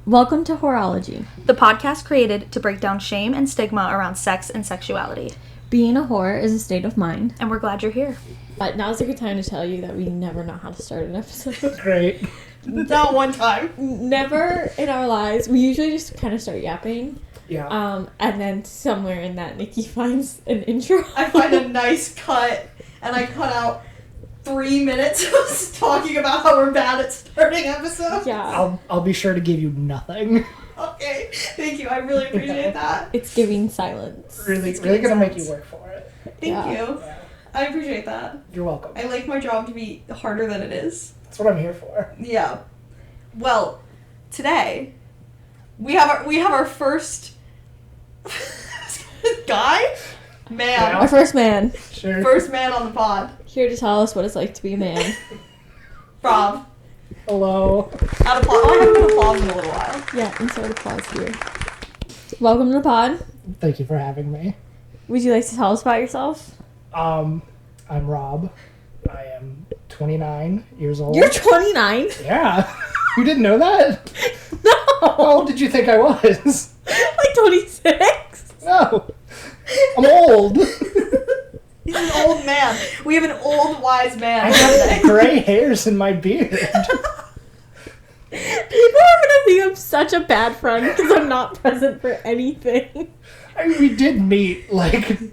Welcome to Whoreology, the podcast created to break down shame and stigma around sex and sexuality. Being a whore is a state of mind. And we're glad you're here. But now's a good time to tell you that we never know how to start an episode. Great. Not one time. Never in our lives. We usually just kind of start yapping. Yeah. And then somewhere in that, Nikki finds an intro. I find a nice cut, and I cut out 3 minutes of us talking about how we're bad at starting episodes. Yeah. I'll be sure to give you nothing. Okay, thank you. I really appreciate that. It's giving silence. Really gonna make you work for it. Thank you. Yeah. I appreciate that. You're welcome. I like my job to be harder than it is. That's what I'm here for. Yeah. Well, today we have our first guy, man, Yeah. Our first man, Sure. first man on the pod, here to tell us what it's like to be a man. Rob. Hello. Out of applause. I haven't been applause in a little while. Yeah, insert applause here. Welcome to the pod. Thank you for having me. Would you like to tell us about yourself? I'm Rob. I am 29 years old. You're 29? Yeah. You didn't know that? No! How old did you think I was? Like 26? No. I'm old. He's an old man. We have an old wise man. I have gray hairs in my beard. People are gonna think I'm such a bad friend because I'm not present for anything. I mean, we did meet,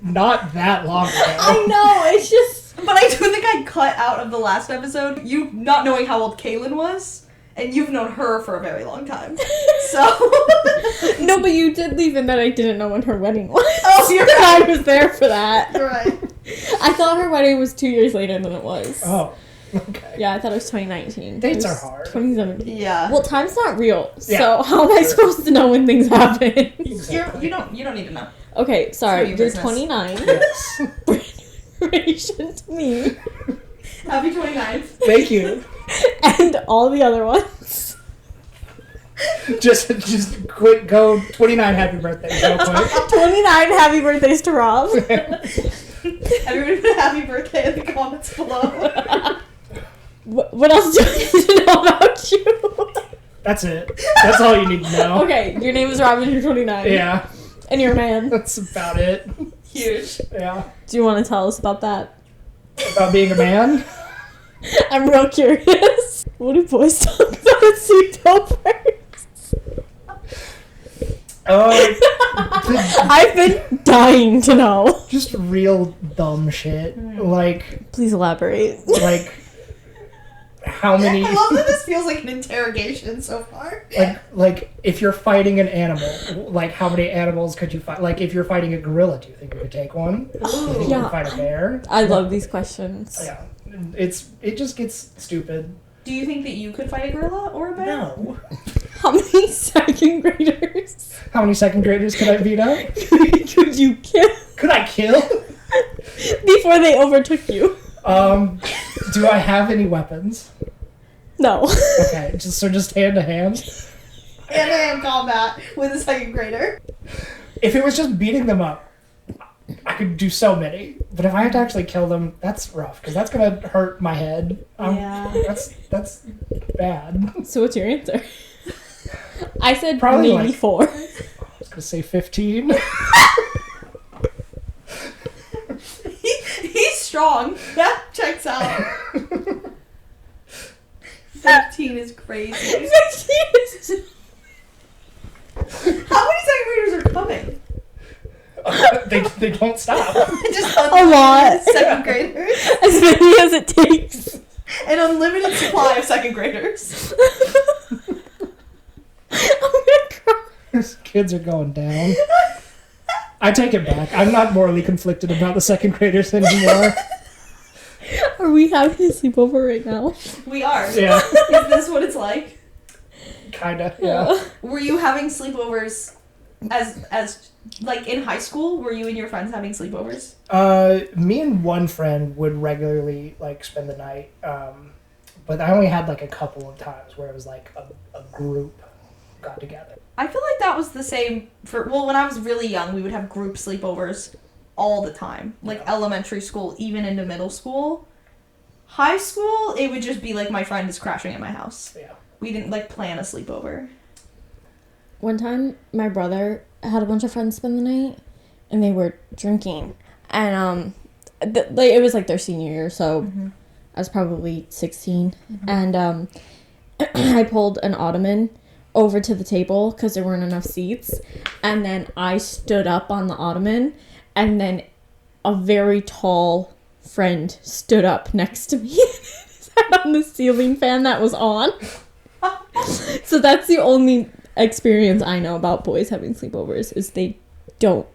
not that long ago. I know, it's just... But I do think I cut out of the last episode you not knowing how old Kaylin was, and you've known her for a very long time. So... No, but you did leave in that I didn't know when her wedding was. Oh, you're I was there for that. You're right. I thought her wedding was 2 years later than it was. Oh, okay. Yeah, I thought it was 2019. Dates It was are hard. 2017. Yeah. Well, time's not real, Yeah, so how am I supposed to know when things happen? You don't need to know. Okay, sorry, It's you're your business. 29. Yes. Brand new information to me. Happy 29th. Thank you. And all the other ones. Just quick, go 29 happy birthday real quick. 29 happy birthdays to Rob. Everybody put a happy birthday in the comments below. What else do I need to know about you? That's it. That's all you need to know. Okay, your name is Rob and you're 29. Yeah, And you're a man. that's about it. Huge. Yeah. Do you want to tell us about that? About being a man? I'm real curious. What do boys talk about at sleepovers? I've been dying to know. Just real dumb shit. Please elaborate. How many... I love that this feels like an interrogation so far. if you're fighting an animal, how many animals could you fight? If you're fighting a gorilla, do you think you could take one? Do you think you Yeah. could fight a bear? I love these questions. Yeah. It just gets stupid. Do you think that you could fight a gorilla or a bear? No. How many second graders How many second graders could I beat up? could you kill Could I kill? before they overtook you? Do I have any weapons? No. Okay, just hand to hand. Hand-to-hand combat with a second grader. If it was just beating them up, I could do so many. But if I had to actually kill them, that's rough because that's gonna hurt my head. Yeah. That's bad. So what's your answer? I said Probably maybe 4. I was gonna say 15. He's strong. That checks out. 15 is crazy. 15 is... How many second graders are coming? They don't stop. Just A lot. second graders. As many as it takes. An unlimited supply of second graders. I'm gonna cry. These kids are going down. I take it back. I'm not morally conflicted about the second graders anymore. Are we having a sleepover right now? We are. Yeah, Is this what it's like? kinda. Yeah. Were you having sleepovers as in high school? Were you and your friends having sleepovers? Me and one friend would regularly spend the night, but I only had a couple of times where it was a group got together. I feel like that was the same when I was really young, we would have group sleepovers all the time. Elementary school, even into middle school. High school, it would just be my friend is crashing at my house. Yeah. We didn't plan a sleepover. one time my brother had a bunch of friends spend the night, and they were drinking, and it was like their senior year, so I was probably 16, and I pulled an ottoman over to the table because there weren't enough seats, and then I stood up on the ottoman, and then a very tall friend stood up next to me sat on the ceiling fan that was on. So that's the only experience I know about boys having sleepovers, is they don't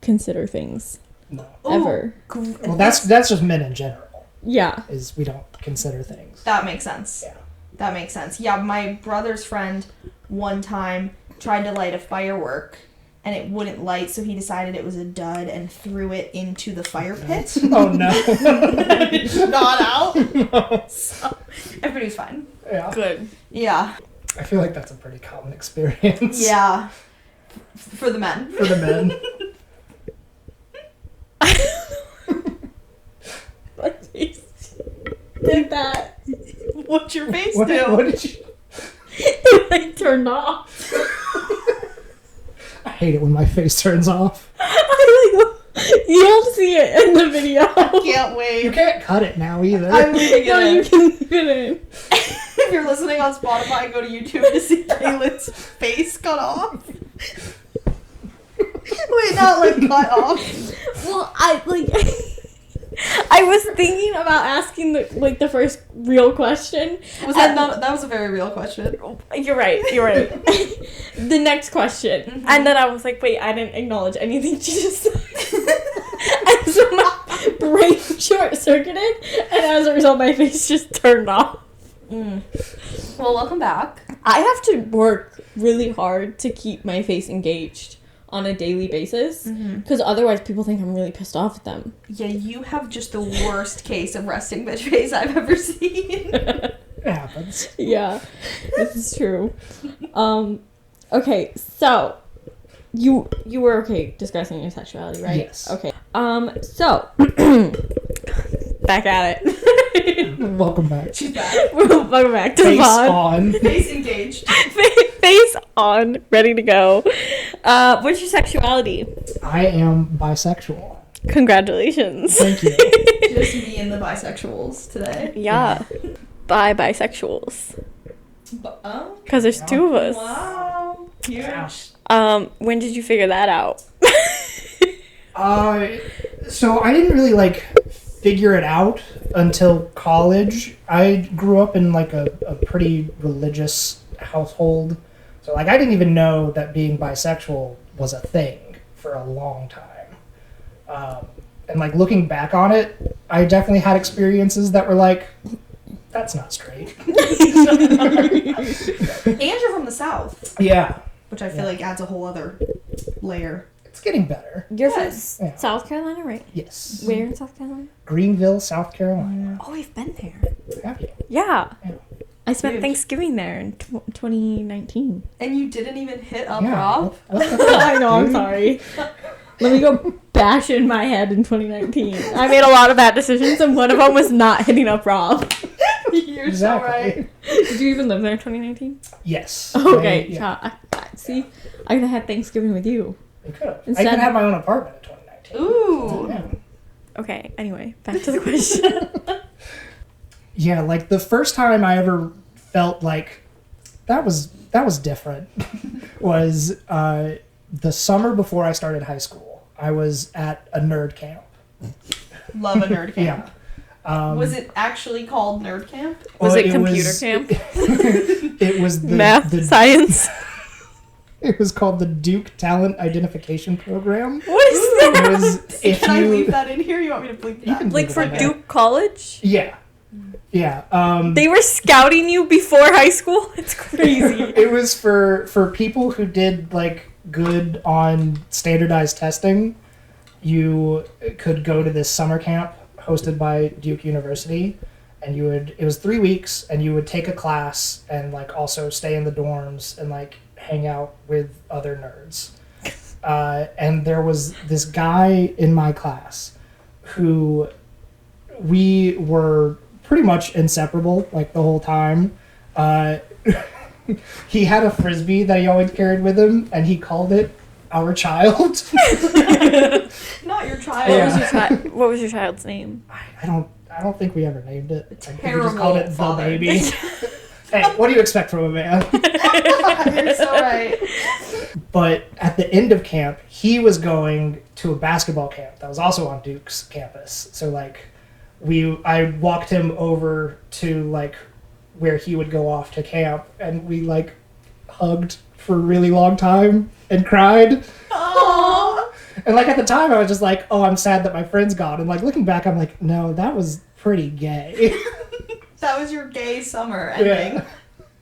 consider things No. ever. Well, that's just men in general. Yeah. Is we don't consider things. That makes sense. Yeah. That makes sense. Yeah, my brother's friend one time tried to light a firework and it wouldn't light, so he decided it was a dud and threw it into the fire pit. Oh no. Not out. No. So, everybody was fine. Yeah. Good. Yeah. I feel like that's a pretty common experience. Yeah. For the men. For the men. My face did that. What's your face What do? did you? It like turned off. I hate it when my face turns off. You'll see it in the video. Can't You wait. can't cut it now either. I'm leaving No, you it in. can leave it in. If you're listening on Spotify, go to YouTube to see Kaylin's face cut off. Wait, not like cut off. Well, I was thinking about asking the first real question. Was that not? That was a very real question. You're right. The next question. And then I was like, wait, I didn't acknowledge anything she just said. And so my brain short-circuited, and as a result, my face just turned off. Well, welcome back. I have to work really hard to keep my face engaged on a daily basis, because otherwise people think I'm really pissed off at them. Yeah, you have just the worst case of resting bitch face I've ever seen. It happens. Yeah, this is true. Okay, so you were okay discussing your sexuality, right? Yes. Okay. So back at it. Welcome back. She's back. Welcome back to the Face pod. on. Face engaged. Face on, ready to go. What's your sexuality? I am bisexual. Congratulations. Thank you. Just me and the bisexuals today. Yeah. Bye, bisexuals. Oh, Because there's two of us. wow. Huge. When did you figure that out? So I didn't really figure it out until college. I grew up in a pretty religious household. So I didn't even know that being bisexual was a thing for a long time. And looking back on it, I definitely had experiences that were that's not straight. And you're from the South, Yeah. which I feel like adds a whole other layer. It's getting better. You're from Yeah. South Carolina, right? Yes. Where in South Carolina? Greenville, South Carolina. Oh, I've been there. Have you? Yeah. Yeah. I spent Huge. Thanksgiving there in 2019. And you didn't even hit up Yeah. Rob? What the fuck, I know, I'm dude? sorry. Let me go bash in my head in 2019. I made a lot of bad decisions, and one of them was not hitting up Rob. You're Exactly. so right. Did you even live there in 2019? Yes. Okay, Yeah. see, I could have had Thanksgiving with you. You could have. I Instead- could have my own apartment in 2019. Ooh. Yeah. Okay, anyway, back to the question. Yeah, the first time I ever felt that was different was the summer before I started high school. I was at a nerd camp. Love a nerd camp. Yeah. Was it actually called nerd camp? Was Well, it computer was- camp? It was the Math, the- science. It was called the Duke Talent Identification Program. What is that? It was if Can I you leave that in here? You want me to bleep You that? can Like leave for it in there. Duke College? Yeah. Yeah. They were scouting you before high school? It's crazy. It was for people who did good on standardized testing. You could go to this summer camp hosted by Duke University, and it was 3 weeks, and you would take a class and also stay in the dorms and hang out with other nerds. And there was this guy in my class who we were pretty much inseparable the whole time. he had a Frisbee that he always carried with him, and he called it Our Child. Not your child. Yeah. What was your child's name? I don't think we ever named it. I think we Terrible just called it the father. baby. Hey, what do you expect from a man? You're so right. But at the end of camp, he was going to a basketball camp that was also on Duke's campus. So like, I walked him over to like where he would go off to camp, and we like hugged for a really long time and cried. Aww. And like at the time, I was just like, "Oh, I'm sad that my friend's gone." And like looking back, I'm like, "No, that was pretty gay." That was your gay summer ending. Yeah,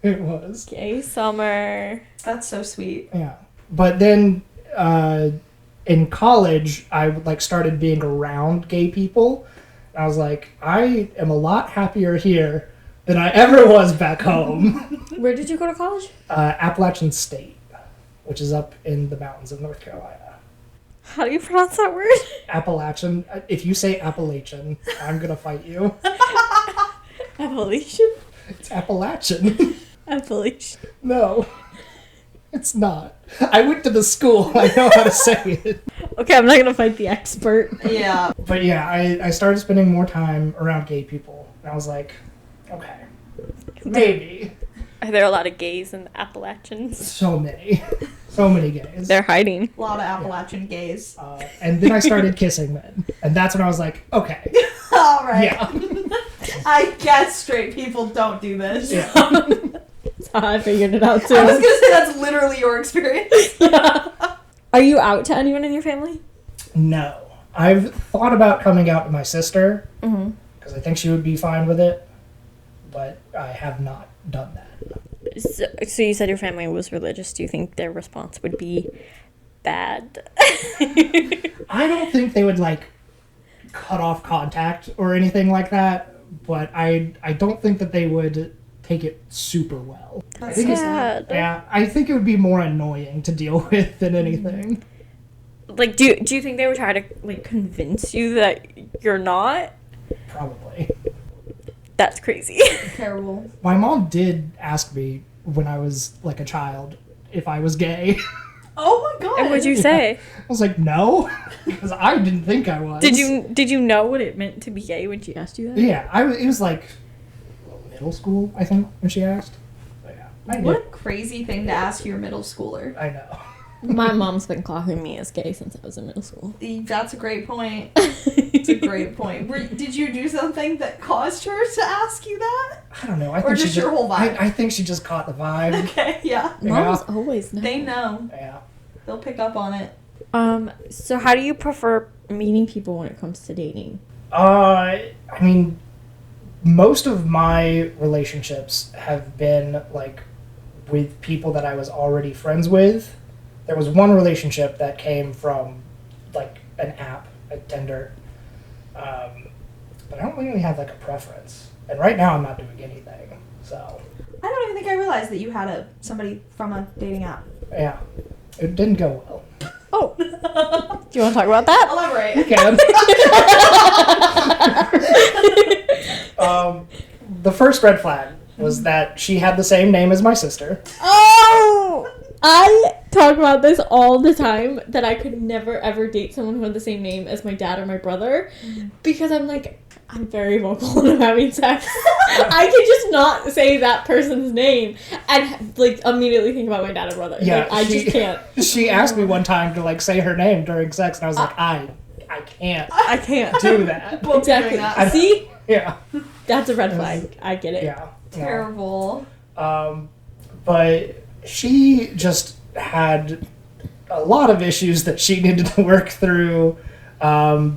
it was. Gay summer. That's so sweet. Yeah, but then in college, I like started being around gay people. I was like, I am a lot happier here than I ever was back home. Where did you go to college? Appalachian State, which is up in the mountains of North Carolina. How do you pronounce that word? Appalachian. If you say Appalachian, I'm gonna fight you. Appalachian? It's Appalachian. Appalachian. No, it's not. I went to the school. I know how to say it. Okay, I'm not gonna fight the expert. Yeah. But yeah, I started spending more time around gay people. And I was like, okay, maybe. Are there a lot of gays in the Appalachians? So many. So many gays. They're hiding. A lot of Appalachian gays. And then I started kissing men. And that's when I was like, okay. All right. Yeah. I guess straight people don't do this. Yeah. That's how I figured it out too. I was gonna say that's literally your experience. Are you out to anyone in your family? No. I've thought about coming out to my sister. Mm-hmm. Because I think she would be fine with it. But I have not done that. So you said your family was religious. Do you think their response would be bad? I don't think they would like cut off contact or anything like that, but I don't think that they would take it super well. That's I think it's- sad. yeah, I think it would be more annoying to deal with than anything. Like, do you think they would try to like convince you that you're not? Probably. That's crazy. Terrible. My mom did ask me when I was like a child if I was gay. Oh my god. And what'd you say? I was like, no, because I didn't think I was. Did you know what it meant to be gay when she asked you that? Yeah, it was like middle school, I think, when she asked. But yeah, I What did. a crazy thing to ask your middle schooler. I know. My mom's been clocking me as gay since I was in middle school. That's a great point. It's a great point. Did you do something that caused her to ask you that? I don't know. I Or think just she your whole vibe? I think she just caught the vibe. Okay, yeah. Moms always know. They know. Yeah. They'll pick up on it. So how do you prefer meeting people when it comes to dating? I mean, most of my relationships have been like with people that I was already friends with. There was one relationship that came from like an app, a Tinder. But I don't really have like a preference. And right now I'm not doing anything. So I don't even think I realized that you had somebody from a dating app. yeah, it didn't go well. Oh, do you want to talk about that? Elaborate. Can. The first red flag was that she had the same name as my sister. Oh, I talk about this all the time, that I could never ever date someone who had the same name as my dad or my brother, because I'm very vocal when I'm having sex. I can just not say that person's name and like immediately think about my dad and brother. Yeah, Like, I just can't. She asked me one time to like say her name during sex, and I was like, I can't I can't. do that. Exactly. that. See? Yeah, That's a red flag. I get it. yeah. No. Terrible. But she just had a lot of issues that she needed to work through. It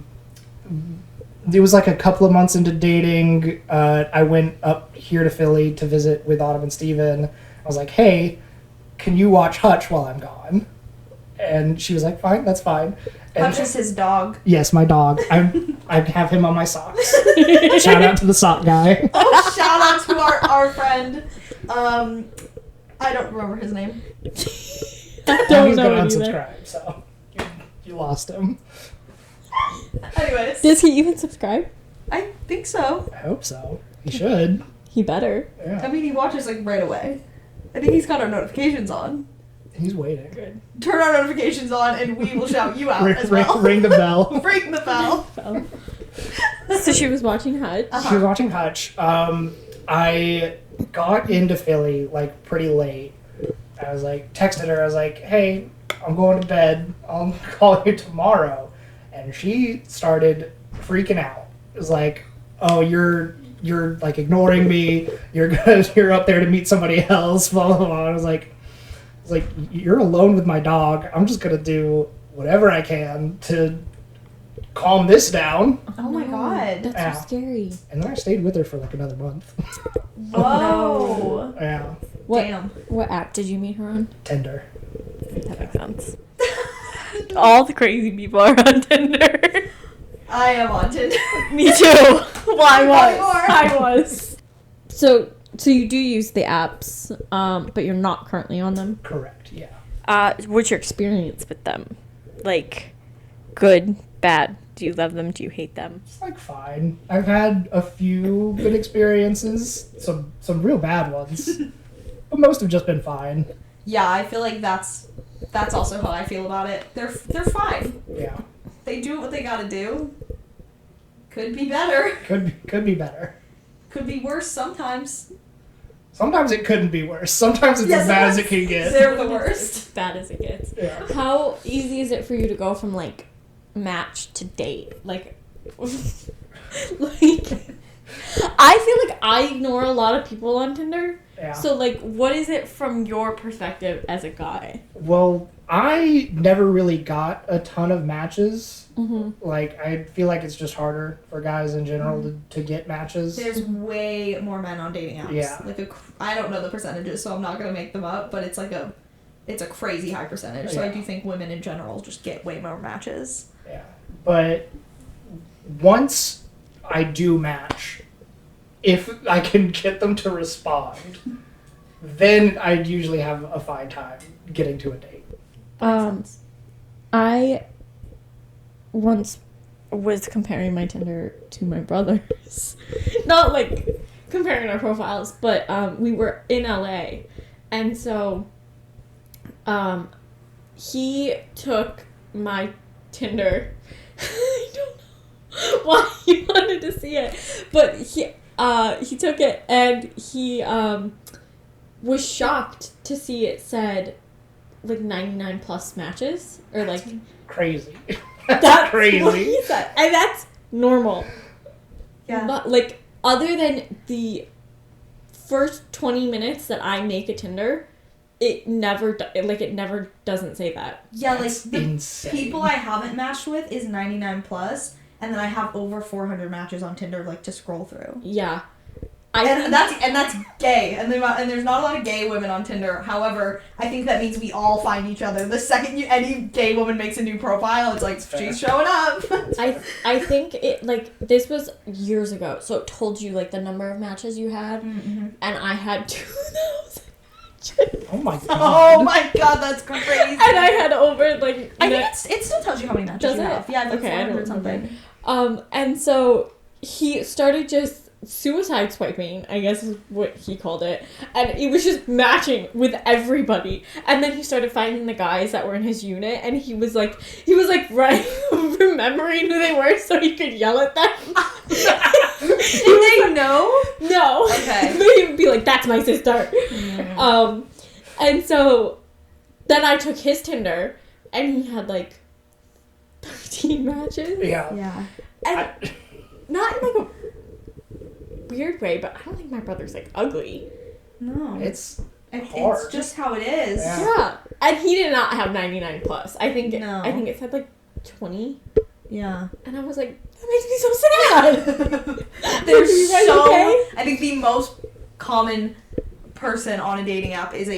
was like a couple of months into dating. I went up here to Philly to visit with Autumn and Steven. I was like, hey, can you watch Hutch while I'm gone? And she was like, fine, that's fine. And Hutch is his dog. yes, my dog. I have him on my socks. Shout out to the sock guy. Oh, shout out to our friend. I don't remember his name. I Now don't he's know gonna it either. unsubscribe, so you lost him. Anyways. Does he even subscribe? I think so. I hope so. He should. He better. I Yeah. mean, he watches like right away. I think he's got our notifications on. He's waiting. Good. Turn our notifications on and we will shout you out as well. Ring the bell. Ring the bell. So she was watching Hutch. She was watching Hutch. I got into Philly like pretty late. I was like, texted her. I was like, hey, I'm going to bed. I'll call you tomorrow. And she started freaking out. It was like, oh, you're like ignoring me. You're up there to meet somebody else. Blah blah blah. I was like, you're alone with my dog. I'm just gonna do whatever I can to calm this down. Oh my god. That's Yeah. so scary. And then I stayed with her for like another month. Whoa. Yeah. Damn. What app did you meet her on? Tinder. That makes sense. All the crazy people are on Tinder. I am on Tinder. Me too. Well, I was. So you do use the apps, but you're not currently on them? Correct, yeah. What's your experience with them? Like, good, bad? Do you love them? Do you hate them? It's like fine. I've had a few good experiences, some real bad ones, but most have just been fine. Yeah, I feel like that's also how I feel about it. They're fine. Yeah, They do what they gotta do. Could be better. could be better. Could be worse sometimes. Sometimes it couldn't be worse. Sometimes it's as bad as it can get. They're the worst. As bad as it gets. Yeah. How easy is it for you to go from, like, match to date? Like, I feel like I ignore a lot of people on Tinder. Yeah. So, like, what is it from your perspective as a guy? Well, I never really got a ton of matches. Mm-hmm. Like, I feel like it's just harder for guys in general to get matches. There's way more men on dating apps. Yeah. Like I don't know the percentages, so I'm not gonna make them up. But it's like it's a crazy high percentage. So I Yeah. do think women in general just get way more matches. Yeah. But once I do match, if I can get them to respond, then I usually have a fine time getting to a date. I once was comparing my Tinder to my brother's. Not like comparing our profiles, but we were in LA. And so he took my Tinder. I don't know why he wanted to see it. But he took it and he was shocked to see it said like 99 plus matches or like Crazy. that's crazy. what he said. And that's normal. Yeah. But like other than the first 20 minutes that I make a Tinder, it never doesn't say that. Yeah, That's like the insane. people I haven't matched with is 99 plus, and then I have over 400 matches on Tinder like to scroll through. Yeah. And that's gay, and there's not a lot of gay women on Tinder. However, I think that means we all find each other. The second any gay woman makes a new profile, it's like she's showing up. I think it like this was years ago, so it told you like the number of matches you had, Mm-hmm. and I had 2,000 matches. Oh my god. Oh my god, that's crazy. And I had over like I think it still tells you how many matches Does you it? have. Yeah, I think Okay, I don't 400 something. And so he started just suicide swiping, I guess is what he called it, and it was just matching with everybody. And then he started finding the guys that were in his unit, and he was like right remembering who they were so he could yell at them. Did they know? No. Okay. But he would be like, "That's my sister." And so then I took his Tinder, and he had like 13 matches. Yeah. Yeah. And not in like a weird way, but I don't think my brother's like ugly. No. It's It's hard. just how it is. Yeah. Yeah. And he did not have 99 plus. I think No. it said like 20. Yeah. And I was like, that makes me so sad. There's You guys so. okay? I think the most common person on a dating app is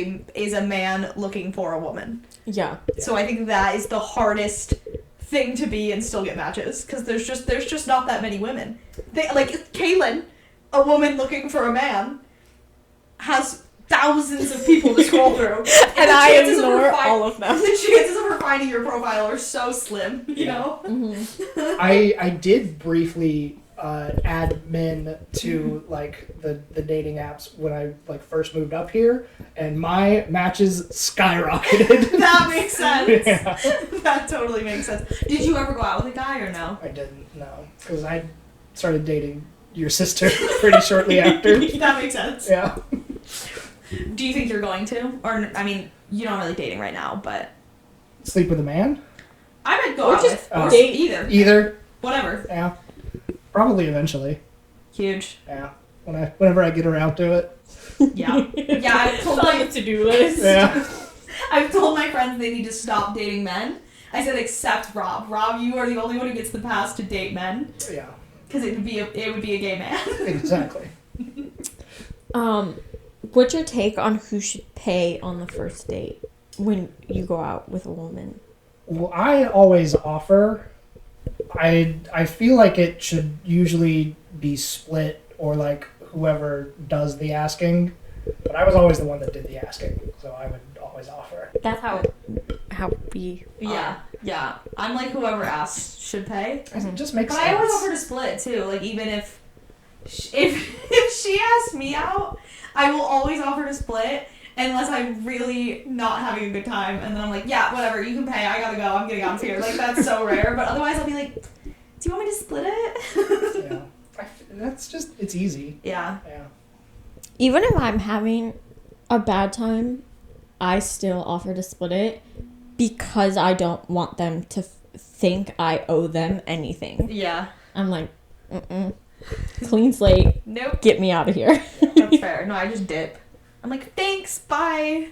a man looking for a woman. Yeah. So I think that is the hardest thing to be and still get matches because there's just not that many women. They like Kaylin, a woman looking for a man, has thousands of people to scroll through, And the I chances of her ignore all of them. The chances of her finding your profile are so slim, you Yeah. know. Mm-hmm. I did briefly admin to like the dating apps when I like first moved up here, and my matches skyrocketed. That makes sense. Yeah. That totally makes sense. Did you ever go out with a guy or no? I didn't know because I started dating your sister pretty shortly after. That makes sense. Yeah. Do you think you're going to? Or, I mean, you're not really dating right now, but... Sleep with a man? I might go Or out just with. Or date. Either. Whatever. Yeah. Probably eventually. Huge. Yeah. Whenever I get around to it. Yeah. Yeah, I've told On my... the to-do list. Yeah. I've told my friends they need to stop dating men. I said, except Rob. Rob, you are the only one who gets the pass to date men. Yeah. Because it would be a gay man. Exactly. What's your take on who should pay on the first date when you go out with a woman? Well, I always offer. I feel like it should usually be split or like whoever does the asking. But I was always the one that did the asking, so I would always offer. That's how we Yeah. Yeah. I'm like, whoever asks should pay. It just makes But sense. I always offer to split too. Like even if she asks me out, I will always offer to split unless I'm really not having a good time, and then I'm like, yeah, whatever, you can pay. I gotta go. I'm getting out of here. Like that's so rare. But otherwise, I'll be like, do you want me to split it? Yeah. That's just it's easy. Yeah. Yeah. Even if I'm having a bad time, I still offer to split it because I don't want them to think I owe them anything. Yeah. I'm like, clean slate, Nope. get me out of here. That's fair. No, I just dip. I'm like, thanks, bye.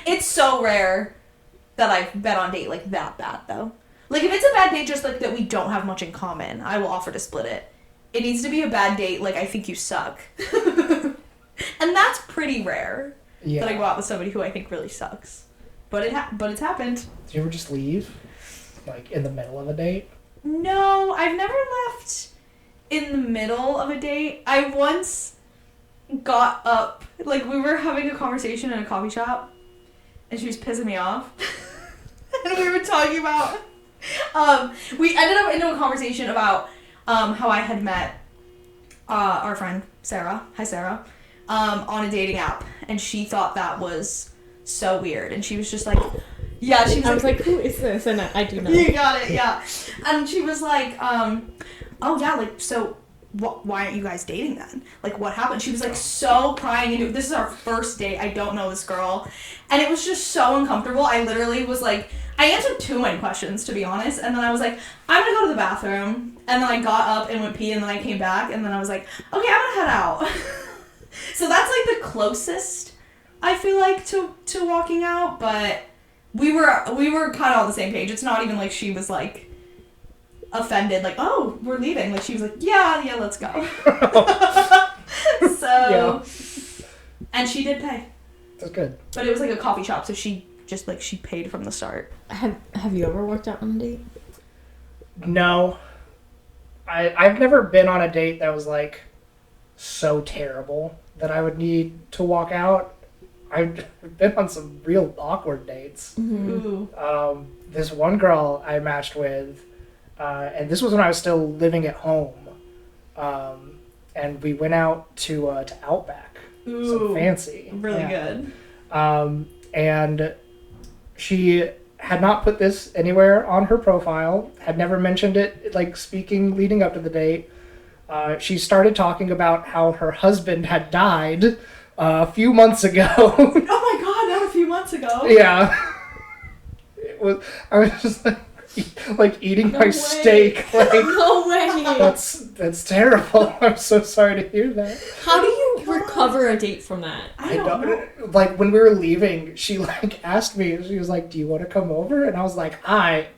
It's so rare that I've been on a date like that bad though. Like if it's a bad date just like that we don't have much in common, I will offer to split it. It needs to be a bad date like I think you suck. And that's pretty rare Yeah. that I go out with somebody who I think really sucks. But it's happened. Do you ever just leave, like in the middle of a date? No, I've never left in the middle of a date. I once got up, like we were having a conversation in a coffee shop, and she was pissing me off. And we were talking about, we ended up into a conversation about how I had met our friend Sarah, hi Sarah, on a dating app, and she thought that was so weird, and she was just like, yeah, she was I was like, who is this? And I do know. you got it, yeah. And she was like, oh yeah, like, so why aren't you guys dating then? Like, what happened? She was like so prying into it. This is our first date. I don't know this girl. And it was just so uncomfortable. I literally was like, I answered too many questions, to be honest. And then I was like, I'm gonna go to the bathroom. And then I got up and went pee, and then I came back. And then I was like, okay, I'm gonna head out. So that's like the closest I feel like to walking out. But we were kind of on the same page. It's not even like she was like offended, like, oh, we're leaving. Like she was like, yeah, let's go. So, Yeah. And she did pay. That's good. But it was like a coffee shop, so she just like she paid from the start. Have you ever worked out on a date? No. I've never been on a date that was like so terrible that I would need to walk out. I've been on some real awkward dates. Ooh. This one girl I matched with, and this was when I was still living at home, and we went out to Outback. Ooh. Some fancy. Really Yeah. good. And she had not put this anywhere on her profile, had never mentioned it, like speaking leading up to the date. She started talking about how her husband had died a few months ago. Oh my god, that was a few months ago. Yeah. I was just like eating No my way. steak. Like, No way. that's terrible. I'm so sorry to hear that. How do you recover a date from that? I don't know. Like when we were leaving, she like asked me. She was like, "Do you want to come over?" And I was like, I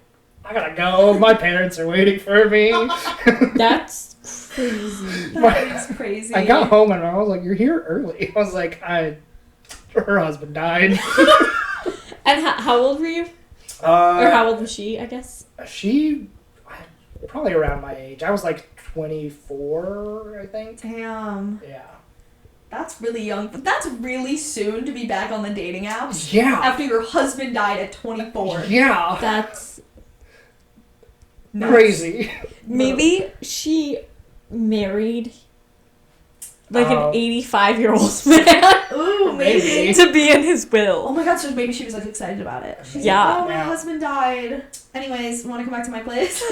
gotta go. My parents are waiting for me." That's crazy. That is crazy. I got home and I was like, "You're here early." I was like, her husband died. And how old were you? Or how old was she, I guess? She probably around my age. I was like 24, I think. Damn. Yeah. That's really young, but that's really soon to be back on the dating apps. Yeah. After your husband died at 24. Yeah. That's Crazy. Maybe she married like an Oh. 85-year-old man Ooh, Maybe. to be in his Oh will. my god, so maybe she was like excited about it. She's Yeah. like, oh, my Yeah. husband died. Anyways, want to come back to my place?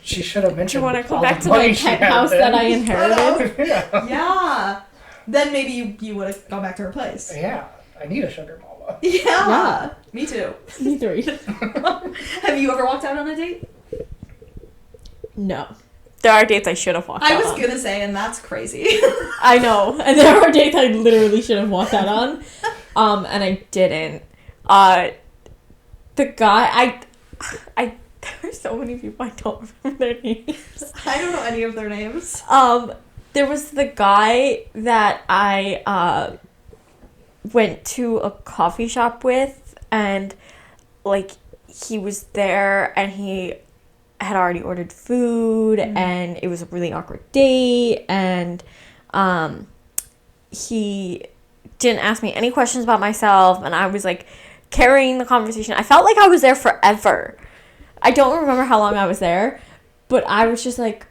She should have Do mentioned. you want to come all back the to my money she had penthouse then. that I inherited? Yeah. Yeah. Then maybe you would have gone back to her place. Yeah. I need a sugar mama. Yeah. Yeah. Me too. Me three. Have you ever walked out on a date? No. There are dates I should have walked out I was on. gonna say, and that's crazy. I know. And there are dates I literally should have walked out on. And I didn't. The guy there are so many people I don't remember their names. I don't know any of their names. There was the guy that I went to a coffee shop with, and like he was there and he had already ordered food, and it was a really awkward date, and he didn't ask me any questions about myself, and I was like carrying the conversation. I felt like I was there forever. I don't remember how long I was there, but I was just like,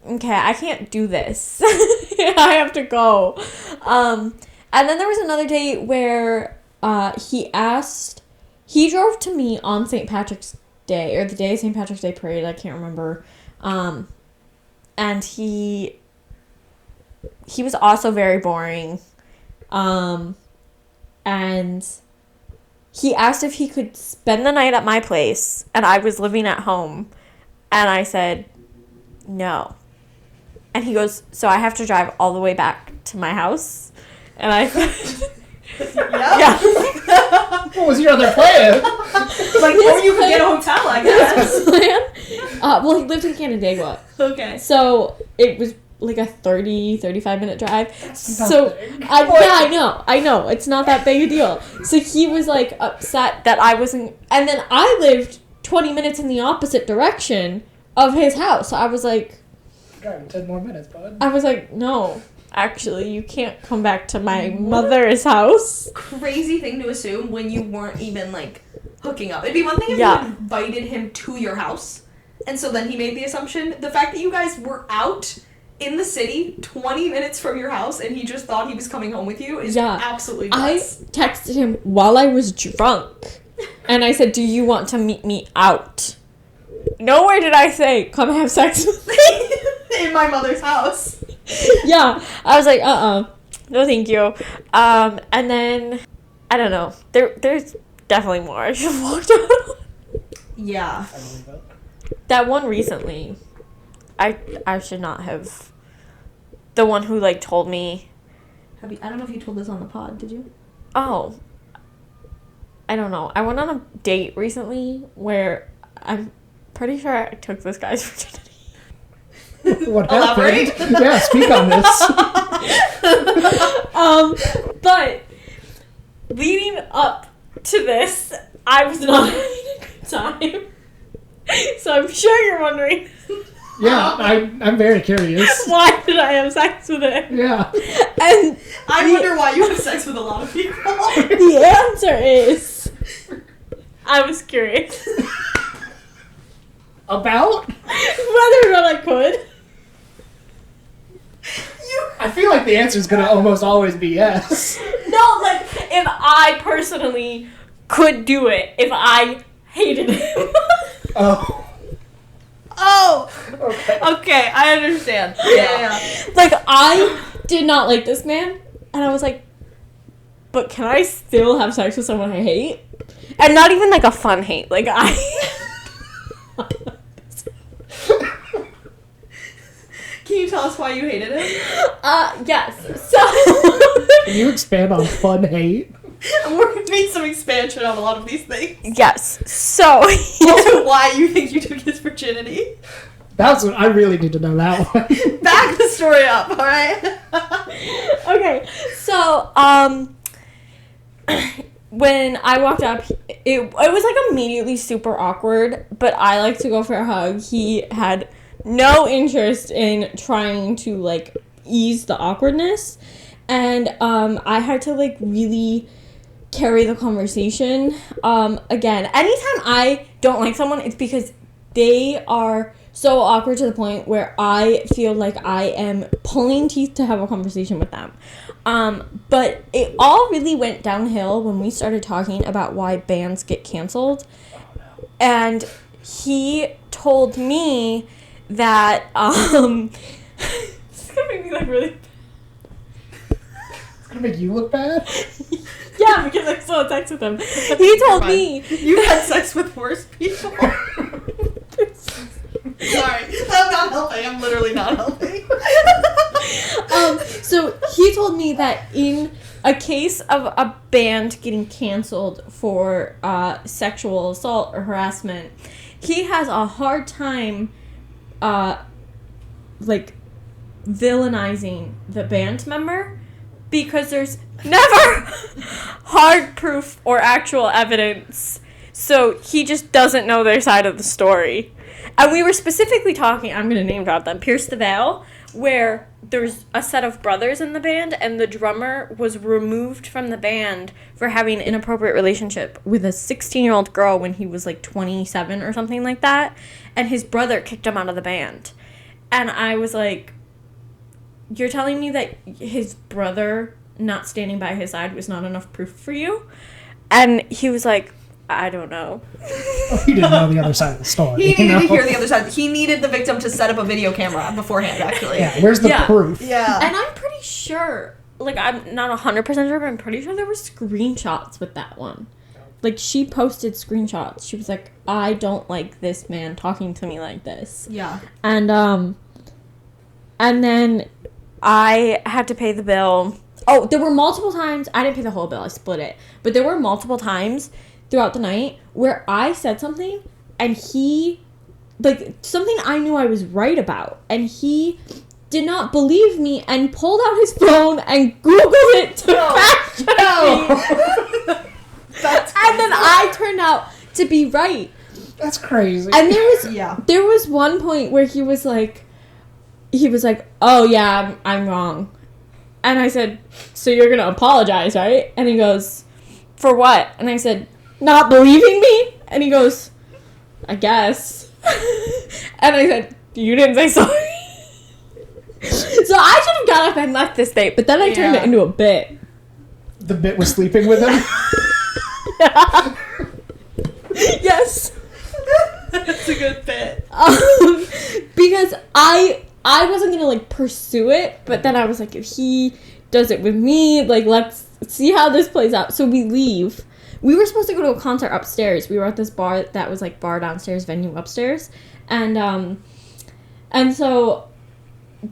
okay, I can't do this. I have to go. And then there was another date where he drove to me on St. Patrick's Day, or the day of St. Patrick's Day parade, I can't remember. And he was also very boring. And he asked if he could spend the night at my place, and I was living at home. And I said, no. And he goes, so I have to drive all the way back to my house? And I said, yeah. What was your other plan? Like, or you could get a hotel, I guess. Well, he lived in Canandaigua. Okay. So it was like a 35 minute drive. So nothing. I know. It's not that big a deal. So he was like upset that I wasn't, and then I lived 20 minutes in the opposite direction of his house. So I was like, Driving 10 more minutes, bud. I was like, no, actually, you can't come back to my mother's house. Crazy thing to assume when you weren't even, like, hooking up. It'd be one thing if Yeah. you invited him to your house, and so then he made the assumption. The fact that you guys were out in the city 20 minutes from your house and he just thought he was coming home with you is Yeah. absolutely I nuts. texted him while I was drunk, and I said, do you want to meet me out? Nowhere did I say, come have sex with me. In my mother's house. Yeah, I was like, no thank you. And then, I don't know, there's definitely more I should have walked out on. Yeah. I believe it. That one recently, I should not have. The one who, like, told me, I don't know if you told this on the pod, did you? oh, I don't know, I went on a date recently where I'm pretty sure I took this guy's virginity. What Elaborate? happened? Yeah, speak on this. But leading up to this, I was not having a good time. So I'm sure you're wondering, Yeah, I'm very curious. why did I have sex with him? Yeah. And I wonder why you have sex with a lot of people. the answer is, I was curious About? whether or not I could. I feel like the answer is gonna almost always be yes. No, like, if I personally could do it, if I hated him. Oh. Oh! Okay. Okay, I understand. Yeah. Like, I did not like this man, and I was like, but can I still have sex with someone I hate? And not even like a fun hate. Like, I. Can you tell us why you hated him? Yes. So. Can you expand on fun hate? We're gonna need some expansion on a lot of these things. Yes. So. Also, why you think you took his virginity? That's what I really need to know that one. Back the story up, alright? Okay. So, when I walked up, it was like immediately super awkward, but I like to go for a hug. He had no interest in trying to, like, ease the awkwardness, and I had to, like, really carry the conversation. Again, anytime I don't like someone, it's because they are so awkward to the point where I feel like I am pulling teeth to have a conversation with them. But it all really went downhill when we started talking about why bands get canceled. And he told me that, it's gonna make me like really... It's gonna make you look bad? Yeah, because I still had sex with him. He told me... You've had sex with worse people. Sorry, I'm not helping. I'm literally not helping. So he told me that in a case of a band getting canceled for sexual assault or harassment, he has a hard time, like, villainizing the band member because there's never hard proof or actual evidence. So he just doesn't know their side of the story. And we were specifically talking, I'm going to name drop them, Pierce the Veil, where there's a set of brothers in the band, and the drummer was removed from the band for having an inappropriate relationship with a 16-year-old girl when he was like 27 or something like that, and his brother kicked him out of the band. And I was like, you're telling me that his brother not standing by his side was not enough proof for you? And he was like, I don't know. He didn't know the other side of the story. He needed to hear the other side. He needed the victim to set up a video camera beforehand, actually. Yeah, where's the proof? Yeah. And I'm pretty sure, like, I'm not 100% sure, but I'm pretty sure there were screenshots with that one. Like, she posted screenshots. She was like, I don't like this man talking to me like this. Yeah. And then I had to pay the bill. Oh, there were multiple times. I didn't pay the whole bill. I split it. But there were multiple times throughout the night where I said something and he, like, something I knew I was right about, and he did not believe me and pulled out his phone and Googled it to fact check me. And then I turned out to be right. That's crazy. And there was one point where he was like, oh yeah, I'm wrong. And I said, so you're gonna apologize, right? And he goes, for what? And I said, not believing me? And he goes, I guess. And I said, you didn't say sorry. So I should have got up and left this date, but then I turned it into a bit. The bit was sleeping with him? Yeah. Yes. That's a good bit. Because I wasn't gonna, like, pursue it, but then I was like, if he does it with me, like, let's see how this plays out. So we leave. We were supposed to go to a concert upstairs. We were at this bar that was, like, bar downstairs, venue upstairs. And so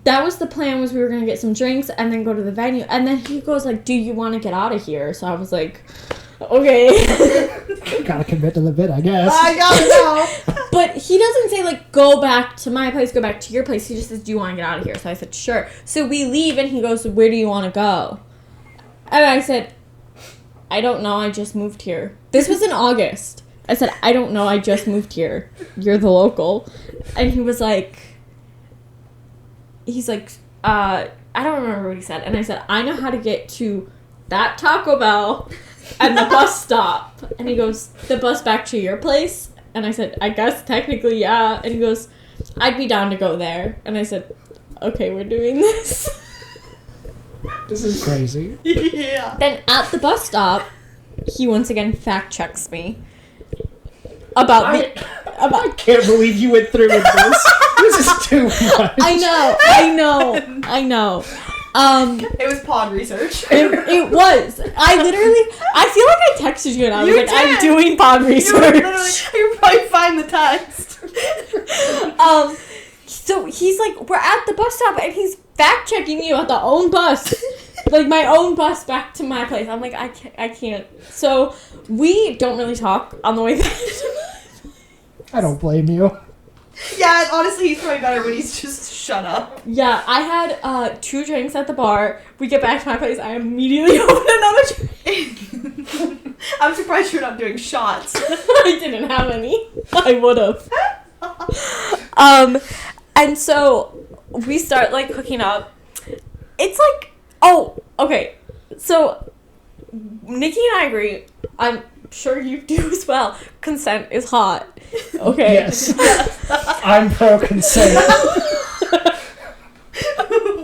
that was the plan, was we were gonna get some drinks and then go to the venue. And then he goes, like, do you want to get out of here? So I was like, okay. Gotta commit to the bit, I guess. I gotta know. But he doesn't say, like, go back to my place, go back to your place. He just says, do you want to get out of here? So I said, sure. So we leave, and he goes, where do you want to go? And I said, I don't know, I just moved here. This was in August. I said, I don't know, I just moved here. You're the local. And he was like, I don't remember what he said. And I said, I know how to get to that Taco Bell and the bus stop. And he goes, the bus back to your place? And I said, I guess technically, yeah. And he goes, I'd be down to go there. And I said, okay, we're doing this. This is crazy. Yeah. Then at the bus stop, he once again fact checks me about I can't believe you went through with this. This is too much. I know. It was pod research. It was. I feel like I texted you and I was like, I'm doing pod research. You probably find the text. So he's like, we're at the bus stop and he's fact checking you at the own bus. Like, my own bus back to my place. I'm like, I can't. So we don't really talk on the way back. I don't blame you. Yeah, honestly, he's probably better when he's just shut up. Yeah, I had 2 drinks at the bar. We get back to my place. I immediately open another drink. I'm surprised you're not doing shots. I didn't have any. I would have. And so we start, like, hooking up. It's like, oh, okay. So Nikki and I agree. sure you do as well. Consent is hot. Okay. Yes. I'm pro consent.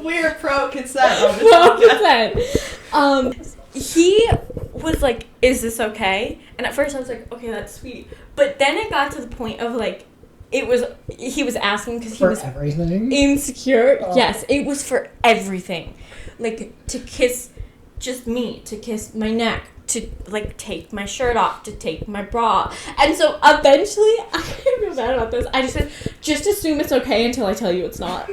We're pro consent on this Well, podcast. consent. He was like, "Is this okay?" And at first I was like, "Okay, that's sweet." But then it got to the point of like, he was asking because he For was everything? insecure. Oh. Yes, it was for everything. Like, to kiss just me, to kiss my neck, to like take my shirt off, to take my bra. And so eventually, I feel bad about this. I just said, just assume it's okay until I tell you it's not.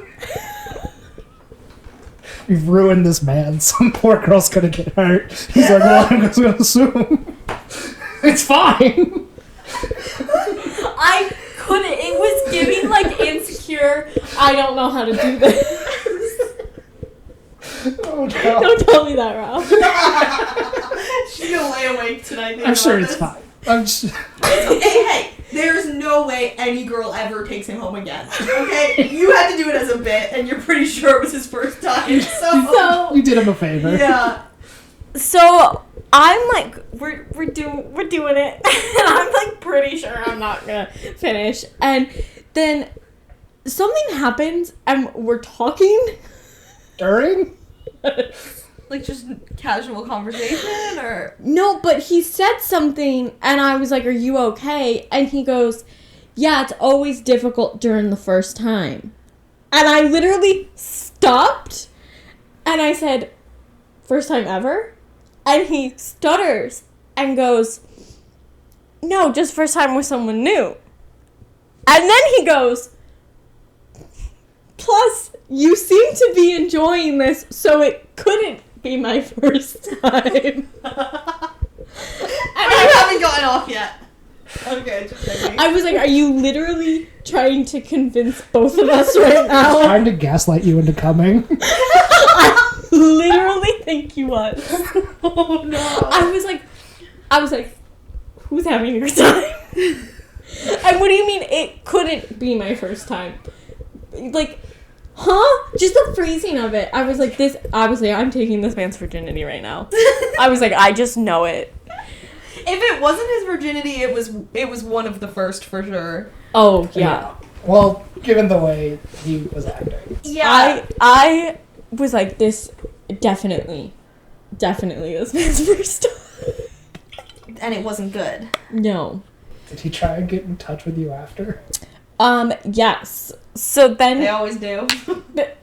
You've ruined this man. Some poor girl's gonna get hurt. He's like, well, I'm just gonna assume. It's fine. I couldn't. It was giving like insecure. I don't know how to do this. Oh, no. Don't tell me that, Ralph. She's gonna lay awake tonight. I'm sure it's fine. I'm just... Hey, there's no way any girl ever takes him home again. Okay? You had to do it as a bit, and you're pretty sure it was his first time. So You did him a favor. yeah. So I'm like, we're doing it, and I'm like pretty sure I'm not gonna finish. And then something happens, and we're talking. During? Like just casual conversation, or No, but he said something, and I was like, "Are you okay?" And he goes, "Yeah, it's always difficult during the first time." And I literally stopped, and I said, "First time ever?" And he stutters and goes, "No, just first time with someone new." And then he goes, "Plus, you seem to be enjoying this, so it couldn't be my first time." and you haven't gotten off yet. Okay, just checking. I was like, "Are you literally trying to convince both of us right now?" Trying to gaslight you into coming. I literally think he was. Oh no. I was like, "Who's having your time?" And what do you mean it couldn't be my first time? Like, huh? Just the phrasing of it. I was like, I'm taking this man's virginity right now. I was like, I just know it. If it wasn't his virginity, it was one of the first for sure. Oh, yeah. Well, given the way he was acting. Yeah. I was like, this definitely this man's first time. And it wasn't good. No. Did he try and get in touch with you after? Yes. So then They always do.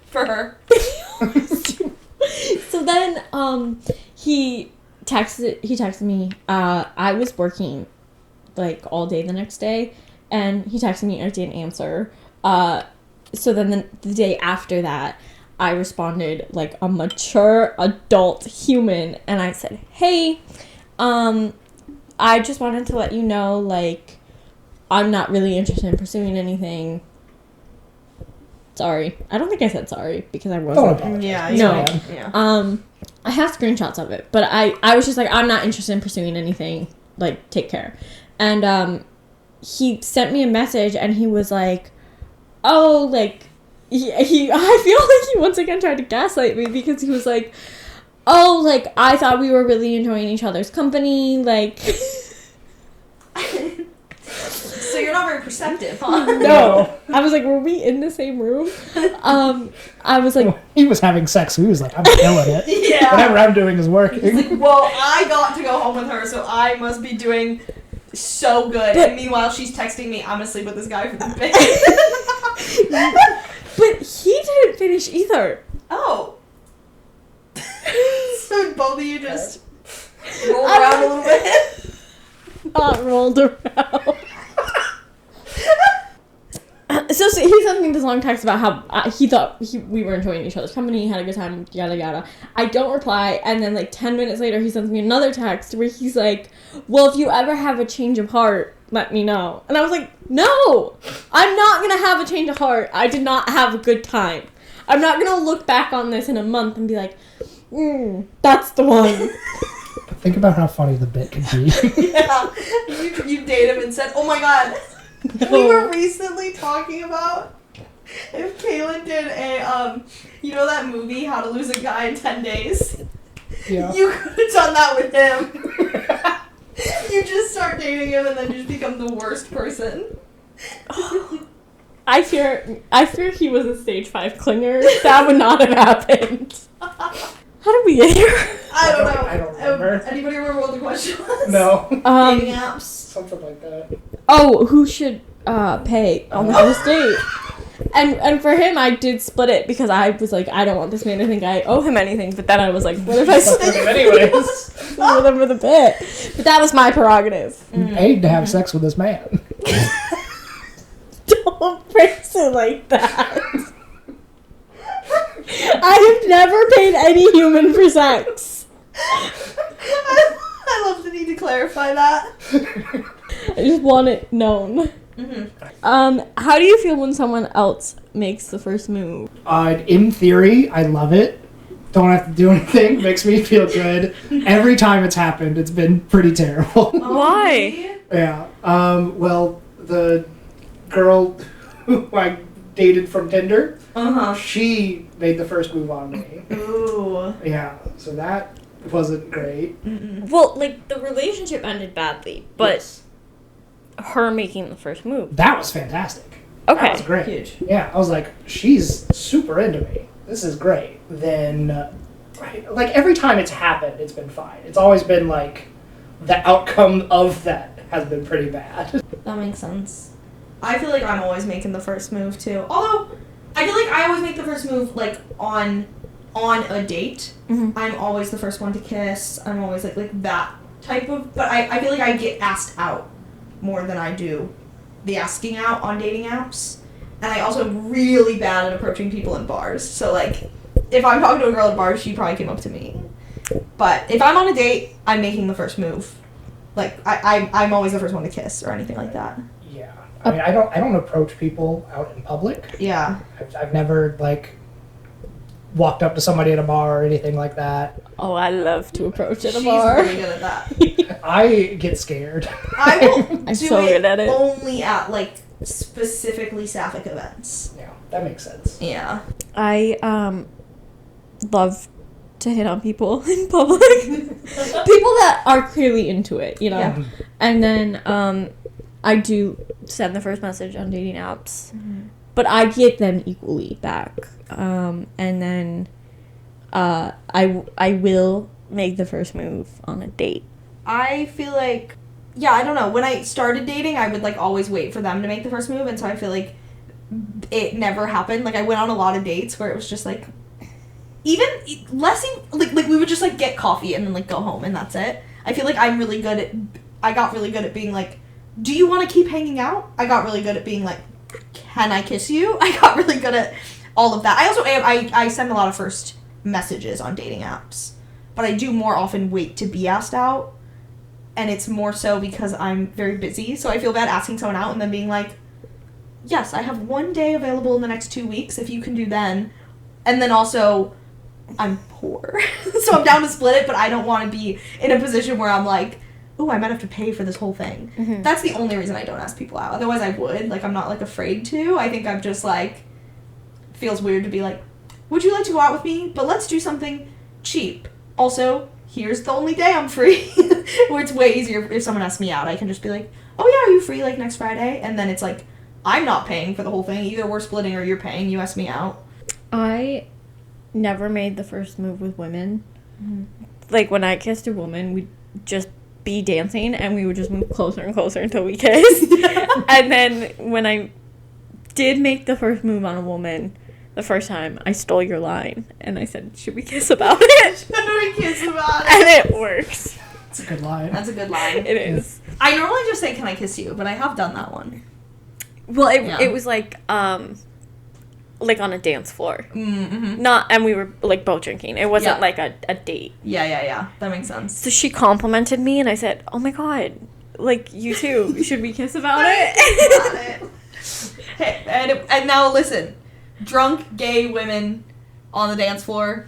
For her. So then he texted me. I was working like all day the next day, and he texted me. I didn't answer. So then the day after that, I responded like a mature adult human, and I said, "Hey, I just wanted to let you know, like, I'm not really interested in pursuing anything. Sorry." I don't think I said sorry because I Don't wasn't. apologize. Yeah, It's no. fine. Yeah. I have screenshots of it, but I was just like, I'm not interested in pursuing anything. Like, take care. And he sent me a message, and he was like, oh, like, I feel like he once again tried to gaslight me because he was like, oh, like, I thought we were really enjoying each other's company, like... So you're not very perceptive, huh? No. I was like, were we in the same room? I was like... He was having sex, so he was like, I'm killing it. Yeah. Whatever I'm doing is working. He's like, well, I got to go home with her, so I must be doing so good. But- And meanwhile, she's texting me, I'm asleep with this guy for the bit. But he didn't finish either. Oh. So both of you just roll around a little bit? Not rolled around. So he sent me this long text about how he thought we were enjoying each other's company, had a good time, yada yada. I don't reply, and then like 10 minutes later, he sends me another text where he's like, well, if you ever have a change of heart, let me know. And I was like, no, I'm not gonna have a change of heart. I did not have a good time. I'm not gonna look back on this in a month and be like, that's the one. Think about how funny the bit could be. Yeah. You date him and said, oh my god. No. We were recently talking about if Kaylin did a, you know that movie, How to Lose a Guy in 10 Days? Yeah. You could have done that with him. You just start dating him and then just become the worst person. I fear he was a stage 5 clinger. That would not have happened. How did we get here? I don't know. I don't remember. Anybody remember what the question was? No. Dating apps. Something like that. Oh, who should pay on the first date? And for him, I did split it because I was like, I don't want this man to think I owe him anything. But then I was like, what if I split it Anyways, with him for the bit? But that was my prerogative. you paid to have sex with this man. Don't phrase it like that. I have never paid any human for sex. I love the need to clarify that. I just want it known. How do you feel when someone else makes the first move? In theory, I love it. Don't have to do anything. Makes me feel good. Every time it's happened, it's been pretty terrible. Why? Yeah. Well, the girl who I dated from Tinder, she made the first move on me. Ooh. Yeah. So that wasn't great. Well, like, the relationship ended badly, but Yes. her making the first move. That was fantastic. Okay. That was great. Huge. Yeah, I was like, she's super into me. This is great. Then, like, every time it's happened, it's been fine. It's always been, like, the outcome of that has been pretty bad. That makes sense. I feel like I'm always making the first move too. Although I feel like I always make the first move like on a date. Mhm. I'm always the first one to kiss. I'm always like that type of. But I feel like I get asked out more than I do the asking out on dating apps. And I also am really bad at approaching people in bars. So like, if I'm talking to a girl at a bar, she probably came up to me. But if I'm on a date, I'm making the first move. Like I'm always the first one to kiss or anything like that. Yeah. I mean, I don't approach people out in public. Yeah. I've never, like, walked up to somebody at a bar or anything like that. Oh, I love to approach at a She's bar. really good at that. I get scared. I will I'm do so good at it. only at like specifically sapphic events. Yeah, that makes sense. Yeah. I love to hit on people in public. People that are clearly into it, you know. Yeah. And then I do send the first message on dating apps, but I get them equally back. And then I will make the first move on a date. I feel like, yeah, I don't know. When I started dating, I would like always wait for them to make the first move, and so I feel like it never happened. Like I went on a lot of dates where it was just like, even less like we would just like get coffee and then like go home and that's it. I feel like I got really good at being like, do you want to keep hanging out? I got really good at being like, can I kiss you? I got really good at all of that. I also I send a lot of first messages on dating apps, but I do more often wait to be asked out, and it's more so because I'm very busy, so I feel bad asking someone out and then being like, yes, I have one day available in the next 2 weeks if you can do then, and then also I'm poor, so I'm down to split it, but I don't want to be in a position where I'm like, oh, I might have to pay for this whole thing. Mhm. That's the only reason I don't ask people out. Otherwise I would. Like, I'm not, like, afraid to. I think I'm just, like, feels weird to be like, would you like to go out with me? But let's do something cheap. Also, here's the only day I'm free. Where it's way easier if someone asks me out. I can just be like, oh, yeah, are you free, like, next Friday? And then it's like, I'm not paying for the whole thing. Either we're splitting or you're paying. You ask me out. I never made the first move with women. Like, when I kissed a woman, we'd just be dancing and we would just move closer and closer until we kissed. And then when I did make the first move on a woman the first time, I stole your line and I said, should we kiss about it? Should we kiss about it? And it works. It's a good line. That's a good line. It is. I normally just say, can I kiss you? But I have done that one. Well, Yeah. it was like on a dance floor. Mm-hmm. And we were like both drinking. It wasn't Yeah. like a date. Yeah. That makes sense. So she complimented me and I said, oh my god, like, you too. Should we kiss about it? Hey, and now listen. Drunk gay women on the dance floor,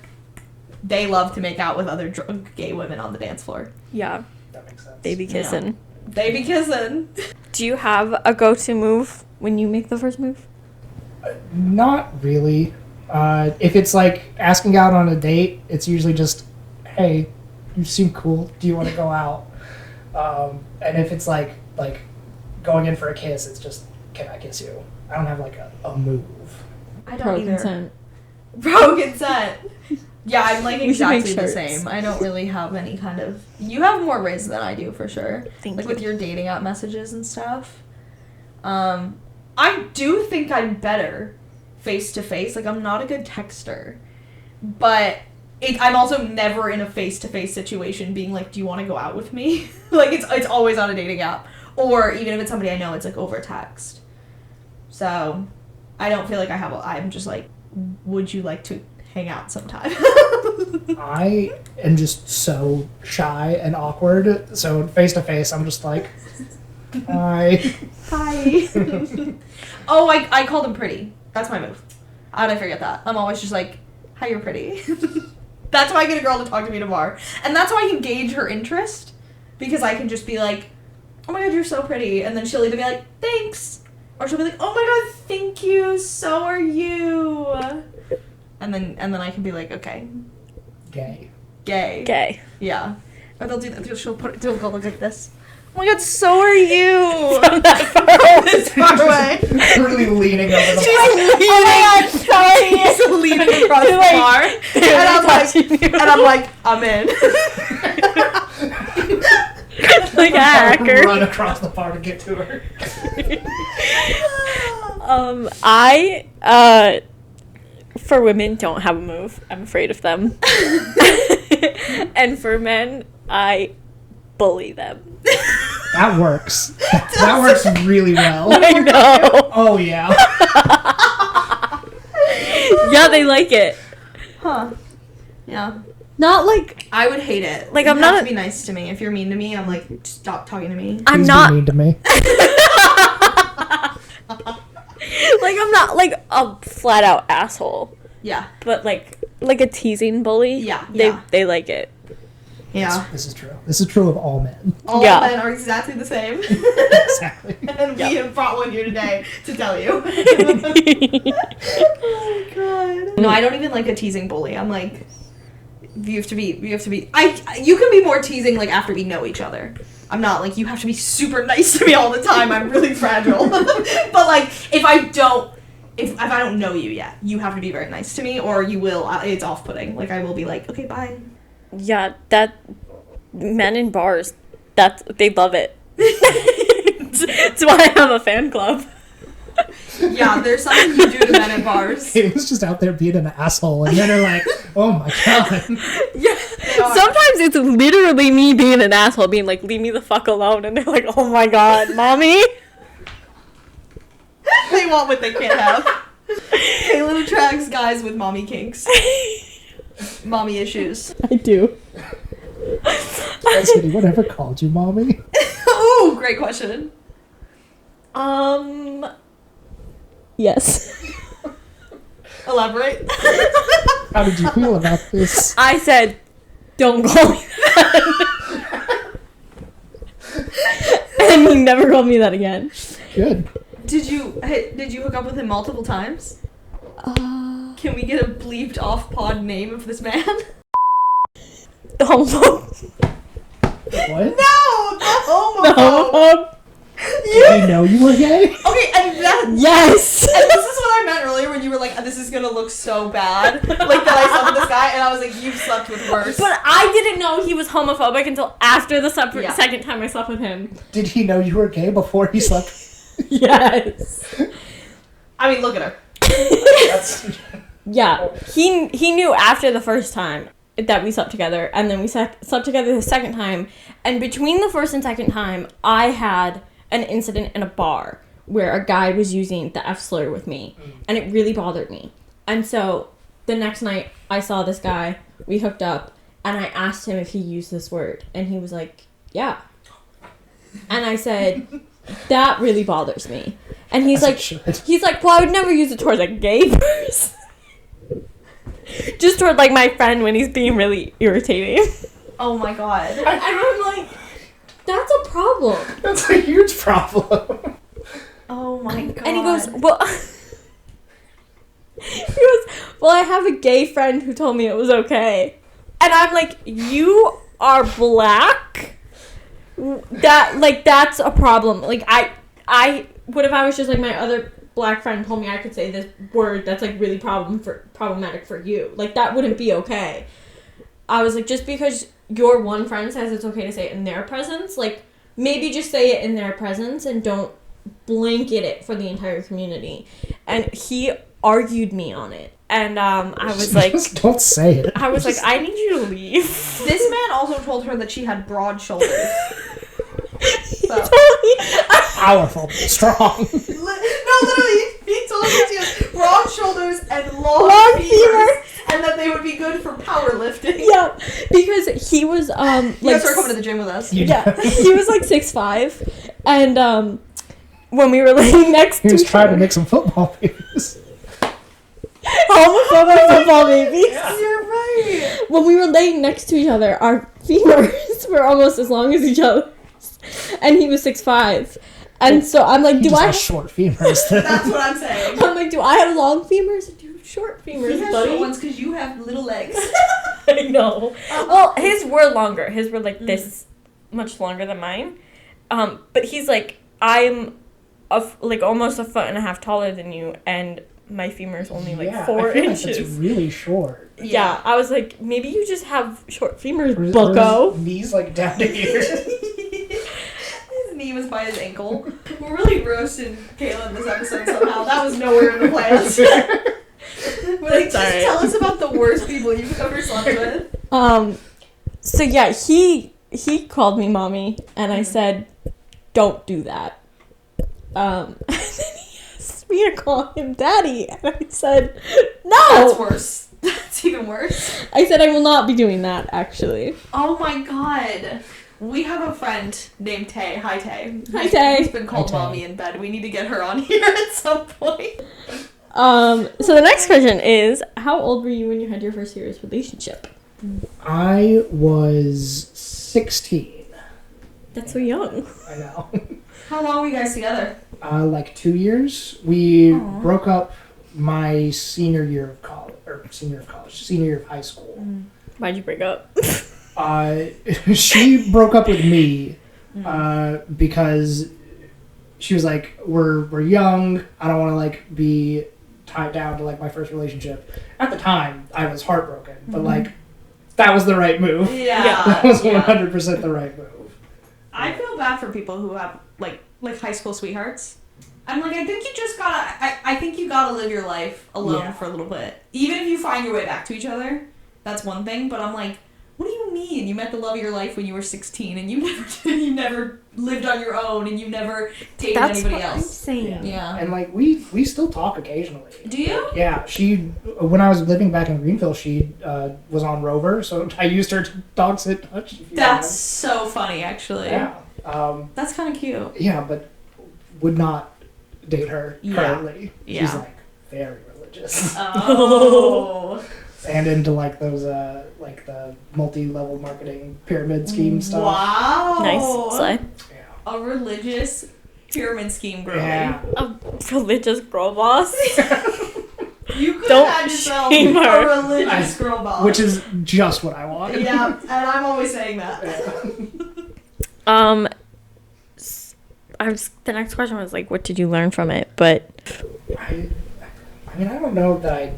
they love to make out with other drunk gay women on the dance floor. Yeah, That makes sense. they be kissing. They be kissing. Do you have a go-to move when you make the first move? Not really. If it's like asking out on a date, it's usually just, hey, you seem cool. Do you want to go out? And if it's like going in for a kiss, it's just, can I kiss you? I don't have like a move. I Pro don't either. consent. Pro consent. Yeah, I'm like We should make exactly the shirts. same. I don't really have any kind of. You have more riz than I do for sure. Thank like you. with your dating app messages and stuff. I do think I'm better face to face. Like I'm not a good texter, but I'm also never in a face to face situation being like, do you want to go out with me? Like it's always on a dating app, or even if it's somebody I know, it's like over text. So I don't feel like I'm just like, would you like to hang out sometime? I am just so shy and awkward. So face to face, I'm just like, hi. Hi. Oh, I called him pretty. That's my move. How did I forget that? I'm always just like, hi, you're pretty. That's how I get a girl to talk to me tomorrow. And that's how I can gauge her interest. Because I can just be like, oh my god, you're so pretty. And then she'll either be like, thanks. Or she'll be like, oh my god, thank you. So are you. And then I can be like, okay. Gay. Gay. Yeah. Or they'll do that. She'll go look like this. Oh my god, so are you. From that This far away. Really leaning over the She's leaning. She's leaning across the bar. And I'm like, I'm in. like a hacker. Run across the bar to get to her. I for women don't have a move. I'm afraid of them. And for men, I bully them. That works. That works really well. I know. Oh yeah. Yeah, they like it. Huh. Yeah. Not like I would hate it. Like, You I'm have not to be nice to me. If you're mean to me, I'm like, stop talking to me. I'm Please not be mean to me. like I'm not like a flat out asshole, Yeah. but like a teasing bully. Yeah, They yeah. they like it. Yeah. This is true. This is true of all men. All Yeah. men are exactly the same. Exactly. And we have brought one here today to tell you. Oh my god. No, I don't even like a teasing bully. I'm like, you have to be you can be more teasing like after we know each other. I'm not like, you have to be super nice to me all the time. I'm really fragile. But like, if I don't know you yet, you have to be very nice to me, or you will. It's off-putting. Like I will be like, okay, bye. Yeah, that men in bars, they love it. That's why I have a fan club. Yeah, there's something you do to men at bars. He was just out there being an asshole, and then they're like, "Oh my god." Yeah. They are. Sometimes it's literally me being an asshole, being like, "Leave me the fuck alone," and they're like, "Oh my god, mommy." They want what they can't have. Kaylin attracts guys with mommy kinks. Mommy issues. I do. Cassidy, whatever called you mommy? Ooh, great question. Yes. Elaborate. How did you feel about this? I said, "Don't call me that." And he never called me that again. Good. Did you hook up with him multiple times? Can we get a bleeped off pod name of this man? Homophobe. What? No, the homophobe. Homophobe. Did he know you were gay? Okay, and Yes. and this is what I meant earlier when you were like, this is gonna look so bad. Like that I slept with this guy, and I was like, you've slept with worse. But I didn't know he was homophobic until after the Yeah. second time I slept with him. Did he know you were gay before he slept? Yes. I mean, look at her. That's, Yeah. He knew after the first time that we slept together, and then we slept together the second time. And between the first and second time, I had an incident in a bar where a guy was using the F slur with me, and it really bothered me. And so the next night I saw this guy, we hooked up, and I asked him if he used this word, and he was like, yeah. And I said, that really bothers me. And he's As it like, should. well, I would never use it towards a gay person. Just toward like my friend when he's being really irritating. Oh my god. And I'm like, that's a problem. That's a huge problem. Oh my god. And he goes, well, I have a gay friend who told me it was okay. And I'm like, you are black? that's a problem. Like, what if I was just like my other black friend told me I could say this word that's like really problematic for you? Like, that wouldn't be okay. I was like, just because your one friend says it's okay to say it in their presence, like, maybe just say it in their presence and don't blanket it for the entire community. And he argued me on it. And I was like... Just don't say it. I was like, I need you to leave. This man also told her that she had broad shoulders. So. Powerful. Strong. No, literally, he told her she has broad shoulders and long femurs, and that they would be good for powerlifting. Yeah, because he was You guys start coming to the gym with us. Yeah, he was like 6'5", and when we were laying next to He was each trying other, to make some football babies. homophobic football babies. Yeah. You're right. When we were laying next to each other, our femurs were almost as long as each other, and he was 6'5", and so I'm like, He do just I? has short femurs. That's what I'm saying. I'm like, do I have long femurs? Or do you have short femurs, He has buddy? short ones because you have little legs. I know. Well, his were longer. His were like this much longer than mine. But he's like, I'm like almost 1.5 feet taller than you, and my femur's only like 4 I feel inches. Like that's really short. Yeah, I was like, maybe you just have short femurs, Or bucko. his knees like down to here. His knee was by his ankle. We're really roasting Kayla in this episode somehow. That was nowhere in the plans. We're like, just alright. tell us about the worst people you've ever slept with. So yeah, he called me mommy, and I said, don't do that. And then he asked me to call him daddy, and I said, no. That's worse. That's even worse. I said I will not be doing that, actually. Oh my god. We have a friend named Tay. Hi, Tay. Hi, Tay. Who's been called Hi, Tay. mommy in bed. We need to get her on here at some point. So the next question is, how old were you when you had your first serious relationship? I was 16. That's so young. I know. How long were you guys together? Like 2 years. We Aw. broke up my senior year of senior year of high school. Why'd you break up? She broke up with me because she was like, we're young. I don't want to like be tied down to like my first relationship. At the time, I was heartbroken, but like that was the right move. Yeah. That was 100% the right move. I feel bad for people who have like high school sweethearts. I'm like, I think you just gotta. I think you gotta live your life alone for a little bit. Even if you find your way back to each other, that's one thing. But I'm like, what do you mean? You met the love of your life when you were 16, and you never lived on your own, and you never dated anybody else. I'm saying. Yeah. And like we still talk occasionally. Do you? Yeah, when I was living back in Greenville, she was on Rover, so I used her to dog sit touch. That's so funny, actually. Yeah. That's kind of cute. Yeah, but would not date her Yeah. currently. Yeah. She's like very religious. Oh. And into like those like the multi-level marketing pyramid scheme stuff. Wow. Nice. Slay. Yeah. A religious pyramid scheme girl. Yeah. A religious girl boss. You could Don't have had yourself shame her. a religious girl boss. Which is just what I want. Yeah, and I'm always saying that. The next question was like, what did you learn from it? But I mean, I don't know that I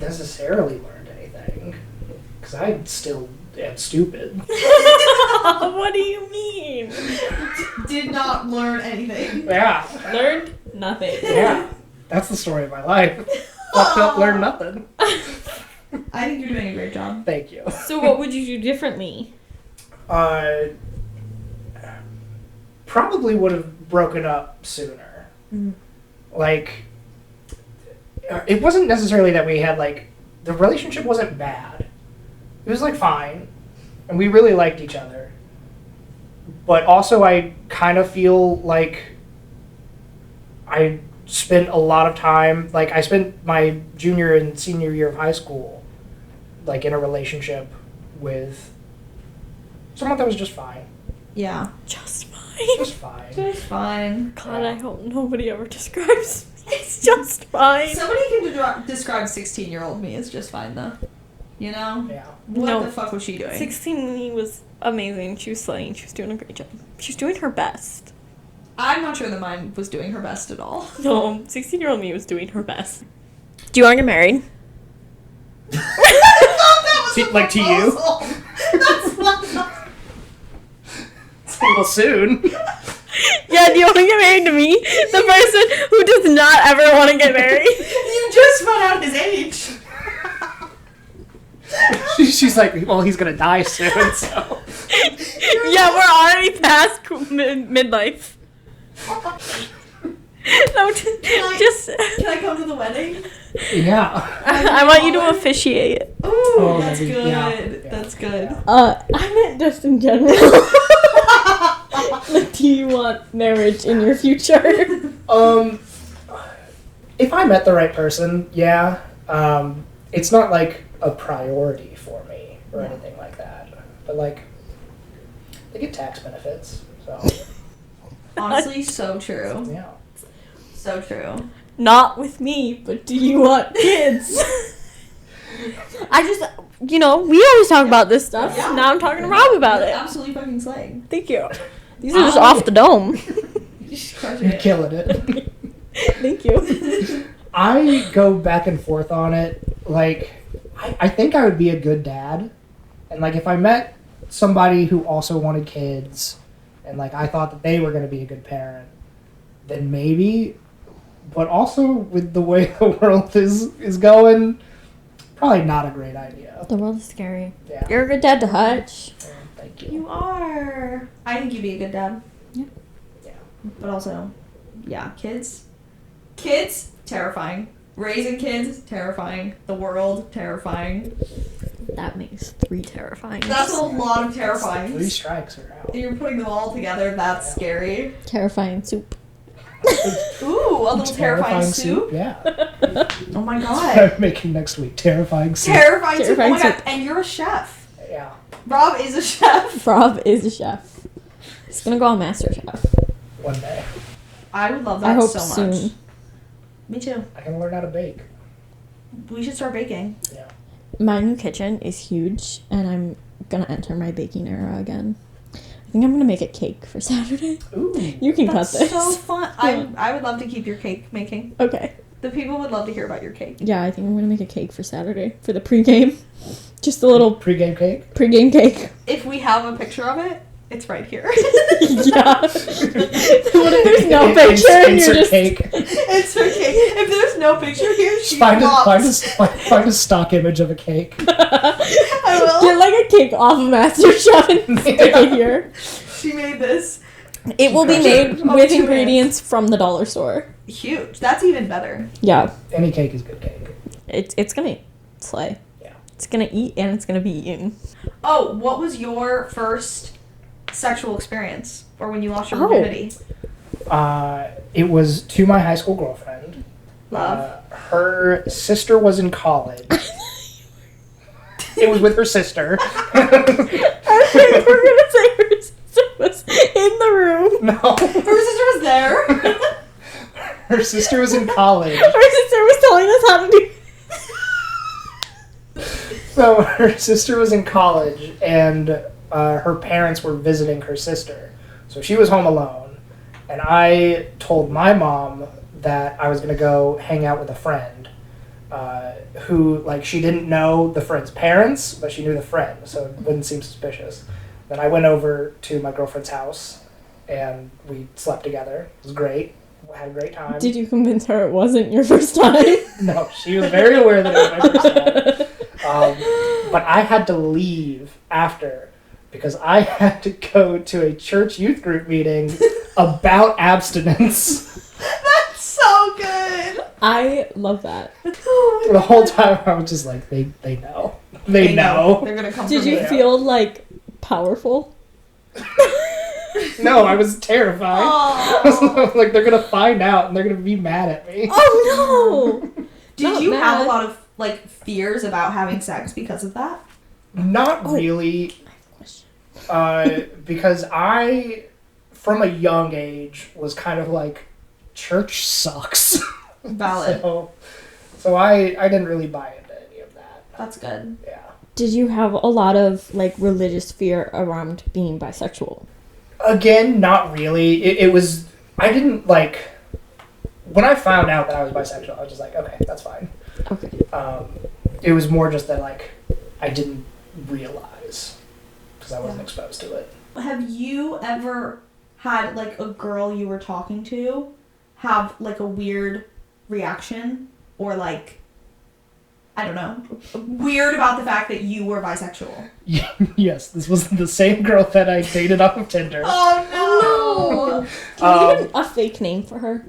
necessarily learned anything, because I still am stupid. what do you mean? Did not learn anything. Yeah. Learned nothing. Yeah. That's the story of my life. Fucked up, learned nothing. I think you're doing a great job. Thank you. So what would you do differently? Probably would have broken up sooner. Like, it wasn't necessarily that we had, like, the relationship wasn't bad. It was, like, fine. And we really liked each other. But also, I kind of feel like I spent a lot of time, like, I spent my junior and senior year of high school, like, in a relationship with someone that was just fine. Yeah. Just fine. Just fine. Just fine. God, I hope nobody ever describes me. It's just fine. Somebody can describe 16-year-old me as just fine, though. You know? Yeah. What No. the fuck was she doing? 16 was amazing. She was slaying. She was doing a great job. She was doing her best. I'm not sure that mine was doing her best at all. No, 16-year-old me was doing her best. Do you want to get married? Like to you? That's not. It's a little soon. Yeah, do you want to get married to me? The person who does not ever want to get married. You just found out his age. She's like, well, he's gonna die soon, so. Yeah, we're already past midlife. No, just. Can I come to the wedding? Yeah. I want you to officiate. Ooh, Oh, that's that'd be- good. yeah. That's good. I meant just in general. Like, do you want marriage in your future? If I met the right person, yeah. It's not like a priority for me or anything like that. But like, they get tax benefits, so Honestly, so true. yeah. So true. Not with me, but do you want kids? I just, we always talk about this stuff. Yeah. Now I'm talking to Rob about You're it. absolutely fucking slaying. Thank you. These are just off the dome. You're just crushing You're it. killing it. Thank you. I go back and forth on it. Like, I think I would be a good dad. And, like, if I met somebody who also wanted kids and, like, I thought that they were going to be a good parent, then maybe. But also, with the way the world is going, probably not a great idea. The world is scary. Yeah. You're a good dad to Hutch. Thank you. You are. I think you'd be a good dad. Yeah. Yeah. But also, yeah, kids. Kids, terrifying. Raising kids, terrifying. The world, terrifying. That makes 3 terrifying. That's a lot of Three terrifying. strikes are out. You're putting them all together, that's scary. Terrifying soup. Ooh, a little terrifying soup. Yeah. Oh my god. I'm making next week. Terrifying soup. Terrifying soup. Oh Terrifying my god. soup. And you're a chef. Yeah. Rob is a chef. Rob is a chef. He's gonna go on MasterChef. One day. I would love that I hope so much. soon. Me too. I can learn how to bake. We should start baking. Yeah. My new kitchen is huge, and I'm gonna enter my baking era again. I think I'm gonna make a cake for Saturday. Ooh. You can That's cut this. so fun. I would love to keep your cake making. Okay. The people would love to hear about your cake. Yeah, I think I'm gonna make a cake for Saturday for the pregame. Just a little Pre-game cake. pregame cake. If we have a picture of it, it's right here. Yeah. What if there's no picture and you're Insert just cake. It's her cake. If there's no picture here, she Find flops. find a stock image of a cake. I will. get like a cake off of MasterChef and stick it here. She made this. It will be made Oh, with 2 ingredients from the dollar store. Huge. That's even better. Yeah. Any cake is good cake. It's gonna slay. Yeah. It's gonna eat and it's gonna be eaten. Oh, what was your first sexual experience? Or when you lost your Oh. virginity? It was to my high school girlfriend. Love. Her sister was in college. It was with her sister. I think we're gonna say her sister was in the room. No. Her sister was there. Her sister was in college. Her sister was telling us how to do. So her sister was in college, and her parents were visiting her sister. So she was home alone, and I told my mom that I was going to go hang out with a friend who, like, she didn't know the friend's parents, but she knew the friend, so it wouldn't seem suspicious. Then I went over to my girlfriend's house, and we slept together. It was great. We had a great time. Did you convince her it wasn't your first time? No, she was very aware that it was my first time. But I had to leave after because I had to go to a church youth group meeting about abstinence. That's so good. I love that. The whole time I was just like, they know. They know. They're gonna come Did for you me. feel like powerful? No, I was terrified. Aw. Like, they're going to find out and they're going to be mad at me. Oh no! Did Not you have mad. a lot of like fears about having sex because of that? Not really. Because I, from a young age, was kind of like, church sucks. Valid. So I didn't really buy into any of that. That's good. Yeah. Did you have a lot of, like, religious fear around being bisexual? Again, not really. It was... I didn't, like... When I found out that I was bisexual, I was just like, okay, that's fine. Okay. It was more just that, like, I didn't realize because I wasn't exposed to it. Have you ever had, like, a girl you were talking to have, like, a weird reaction or, like, I don't know, weird about the fact that you were bisexual? Yes, this was the same girl that I dated off of Tinder. Oh, no! Can you give a fake name for her?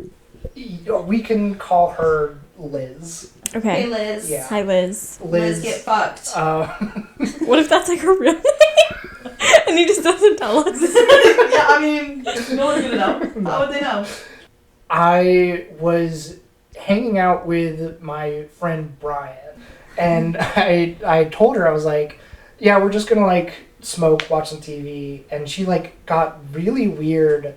We can call her Liz. Okay. Hey, Liz. Yeah. Hi, Liz. Liz, get fucked. What if that's, like, her real name? And he just doesn't tell us? Yeah, I mean, no one's gonna know. How would they know? I was hanging out with my friend Brian, and I told her, I was like, yeah, we're just gonna, like, smoke, watch some TV, and she, like, got really weird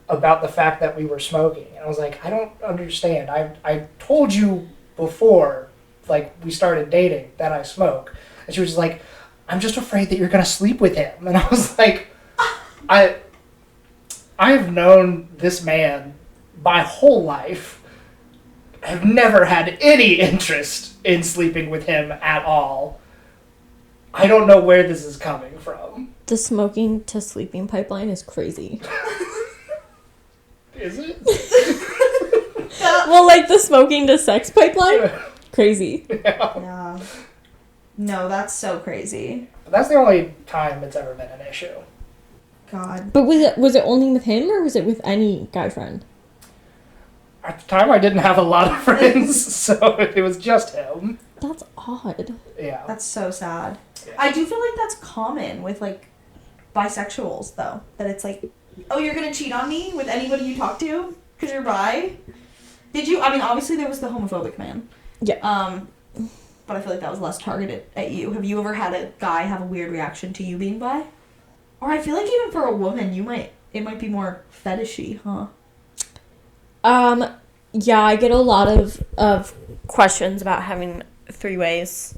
about the fact that we were smoking, and I was like, I don't understand. I told you before, like, we started dating, that I smoke, and she was just like, I'm just afraid that you're gonna sleep with him, and I was like, I have known this man my whole life. I've never had any interest in sleeping with him at all. I don't know where this is coming from. The smoking to sleeping pipeline is crazy. Is it? Well, like the smoking to sex pipeline? Crazy. Yeah. No, that's so crazy. That's the only time it's ever been an issue. God. But was it only with him or was it with any guy friend? At the time, I didn't have a lot of friends, so it was just him. That's odd. Yeah. That's so sad. Yeah. I do feel like that's common with, like, bisexuals, though. That it's like, oh, you're gonna cheat on me with anybody you talk to because you're bi? Did you? I mean, obviously there was the homophobic man. Yeah. But I feel like that was less targeted at you. Have you ever had a guy have a weird reaction to you being bi? Or I feel like even for a woman, it might be more fetishy, huh? Yeah, I get a lot of questions about having 3-ways.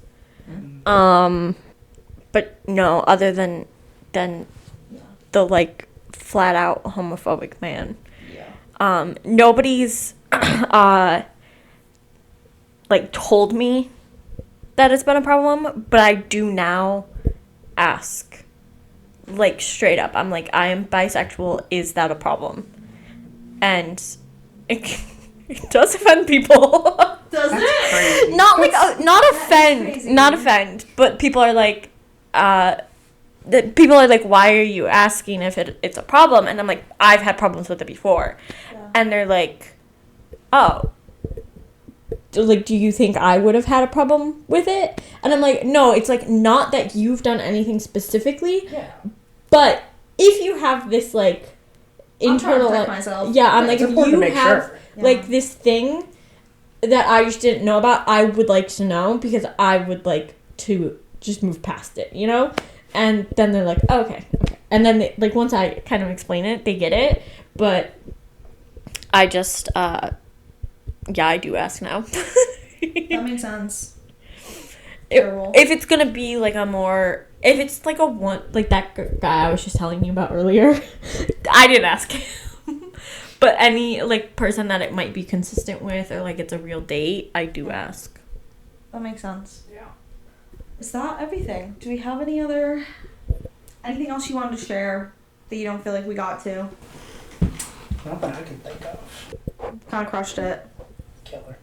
But no, other than the, like, flat out homophobic man. Yeah. Nobody's like told me that it's been a problem, but I do now ask, like, straight up. I'm like, I am bisexual, is that a problem? And it does offend people. Does it? Crazy. Not like not offend, crazy. not offend, but people are like, people are like, why are you asking if it's a problem? And I'm like, I've had problems with it before. Yeah. And they're like, oh, like, do you think I would have had a problem with it? And I'm like, no, it's like not that you've done anything specifically, Yeah. but if you have this, like, I'm trying to internal, protect like, myself. yeah, I'm Yeah, like, it's if important you to make have sure. Yeah. like this thing that I just didn't know about, I would like to know because I would like to just move past it, you know? And then they're like, oh, okay. And then they, like, once I kind of explain it, they get it. But I just, yeah, I do ask now. That makes sense. If it's gonna be like a more, if it's like a one, like that guy I was just telling you about earlier, I didn't ask him. But any, like, person that it might be consistent with or like it's a real date, I do ask. That makes sense. Yeah. Is that everything? Do we have anything else you wanted to share that you don't feel like we got to? Not that I can think of. Kind of crushed it. Killer.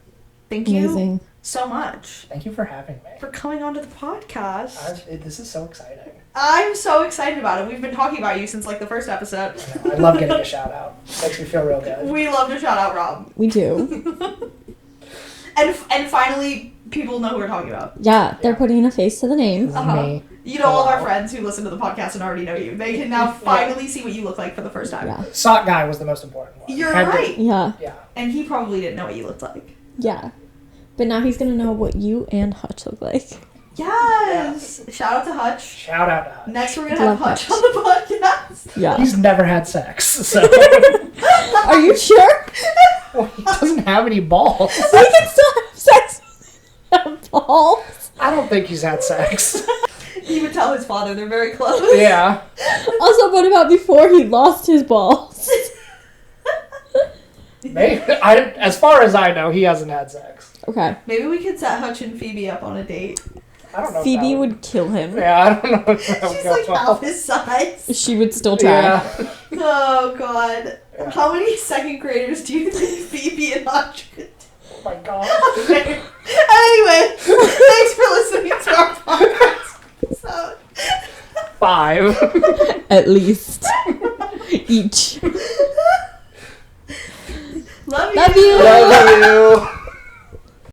Thank you Amazing. so much Thank you for having me. for coming onto the podcast. This is so exciting. I'm so excited about it. We've been talking about you since, like, the first episode. I know, I love getting a shout out. Makes me feel real good. We love to shout out Rob. We do. And finally, people know who we're talking about. Yeah, they're Yeah. putting a face to the name. This is Uh-huh. me. You know, all of our Wow. friends who listen to the podcast and already know you. They can now finally see what you look like for the first time. Yeah. Sock guy was the most important one. You're Had to- right. Yeah. Yeah. And he probably didn't know what you looked like. Yeah. But now he's gonna know what you and Hutch look like. Yes! Shout out to Hutch. Shout out to Hutch. Next, we're going to have Love Hutch Hutch. on the podcast. Yeah. He's never had sex, so Are you sure? well, he doesn't have any balls. We can still have sex with balls. I don't think he's had sex. He would tell his father. They're very close. Yeah. Also, what about before he lost his balls? Maybe, as far as I know, he hasn't had sex. Okay. Maybe we could set Hutch and Phoebe up on a date. I don't know. Phoebe would kill him. Yeah, I don't know if that would She's go like well. half his size. She would still try. Yeah. Oh god. Yeah. How many second graders do you think Phoebe and Hutch could do? Oh my god. Okay. Anyway, thanks for listening to our podcast episode. 5. At least. Each. Love you. Love you. Love you.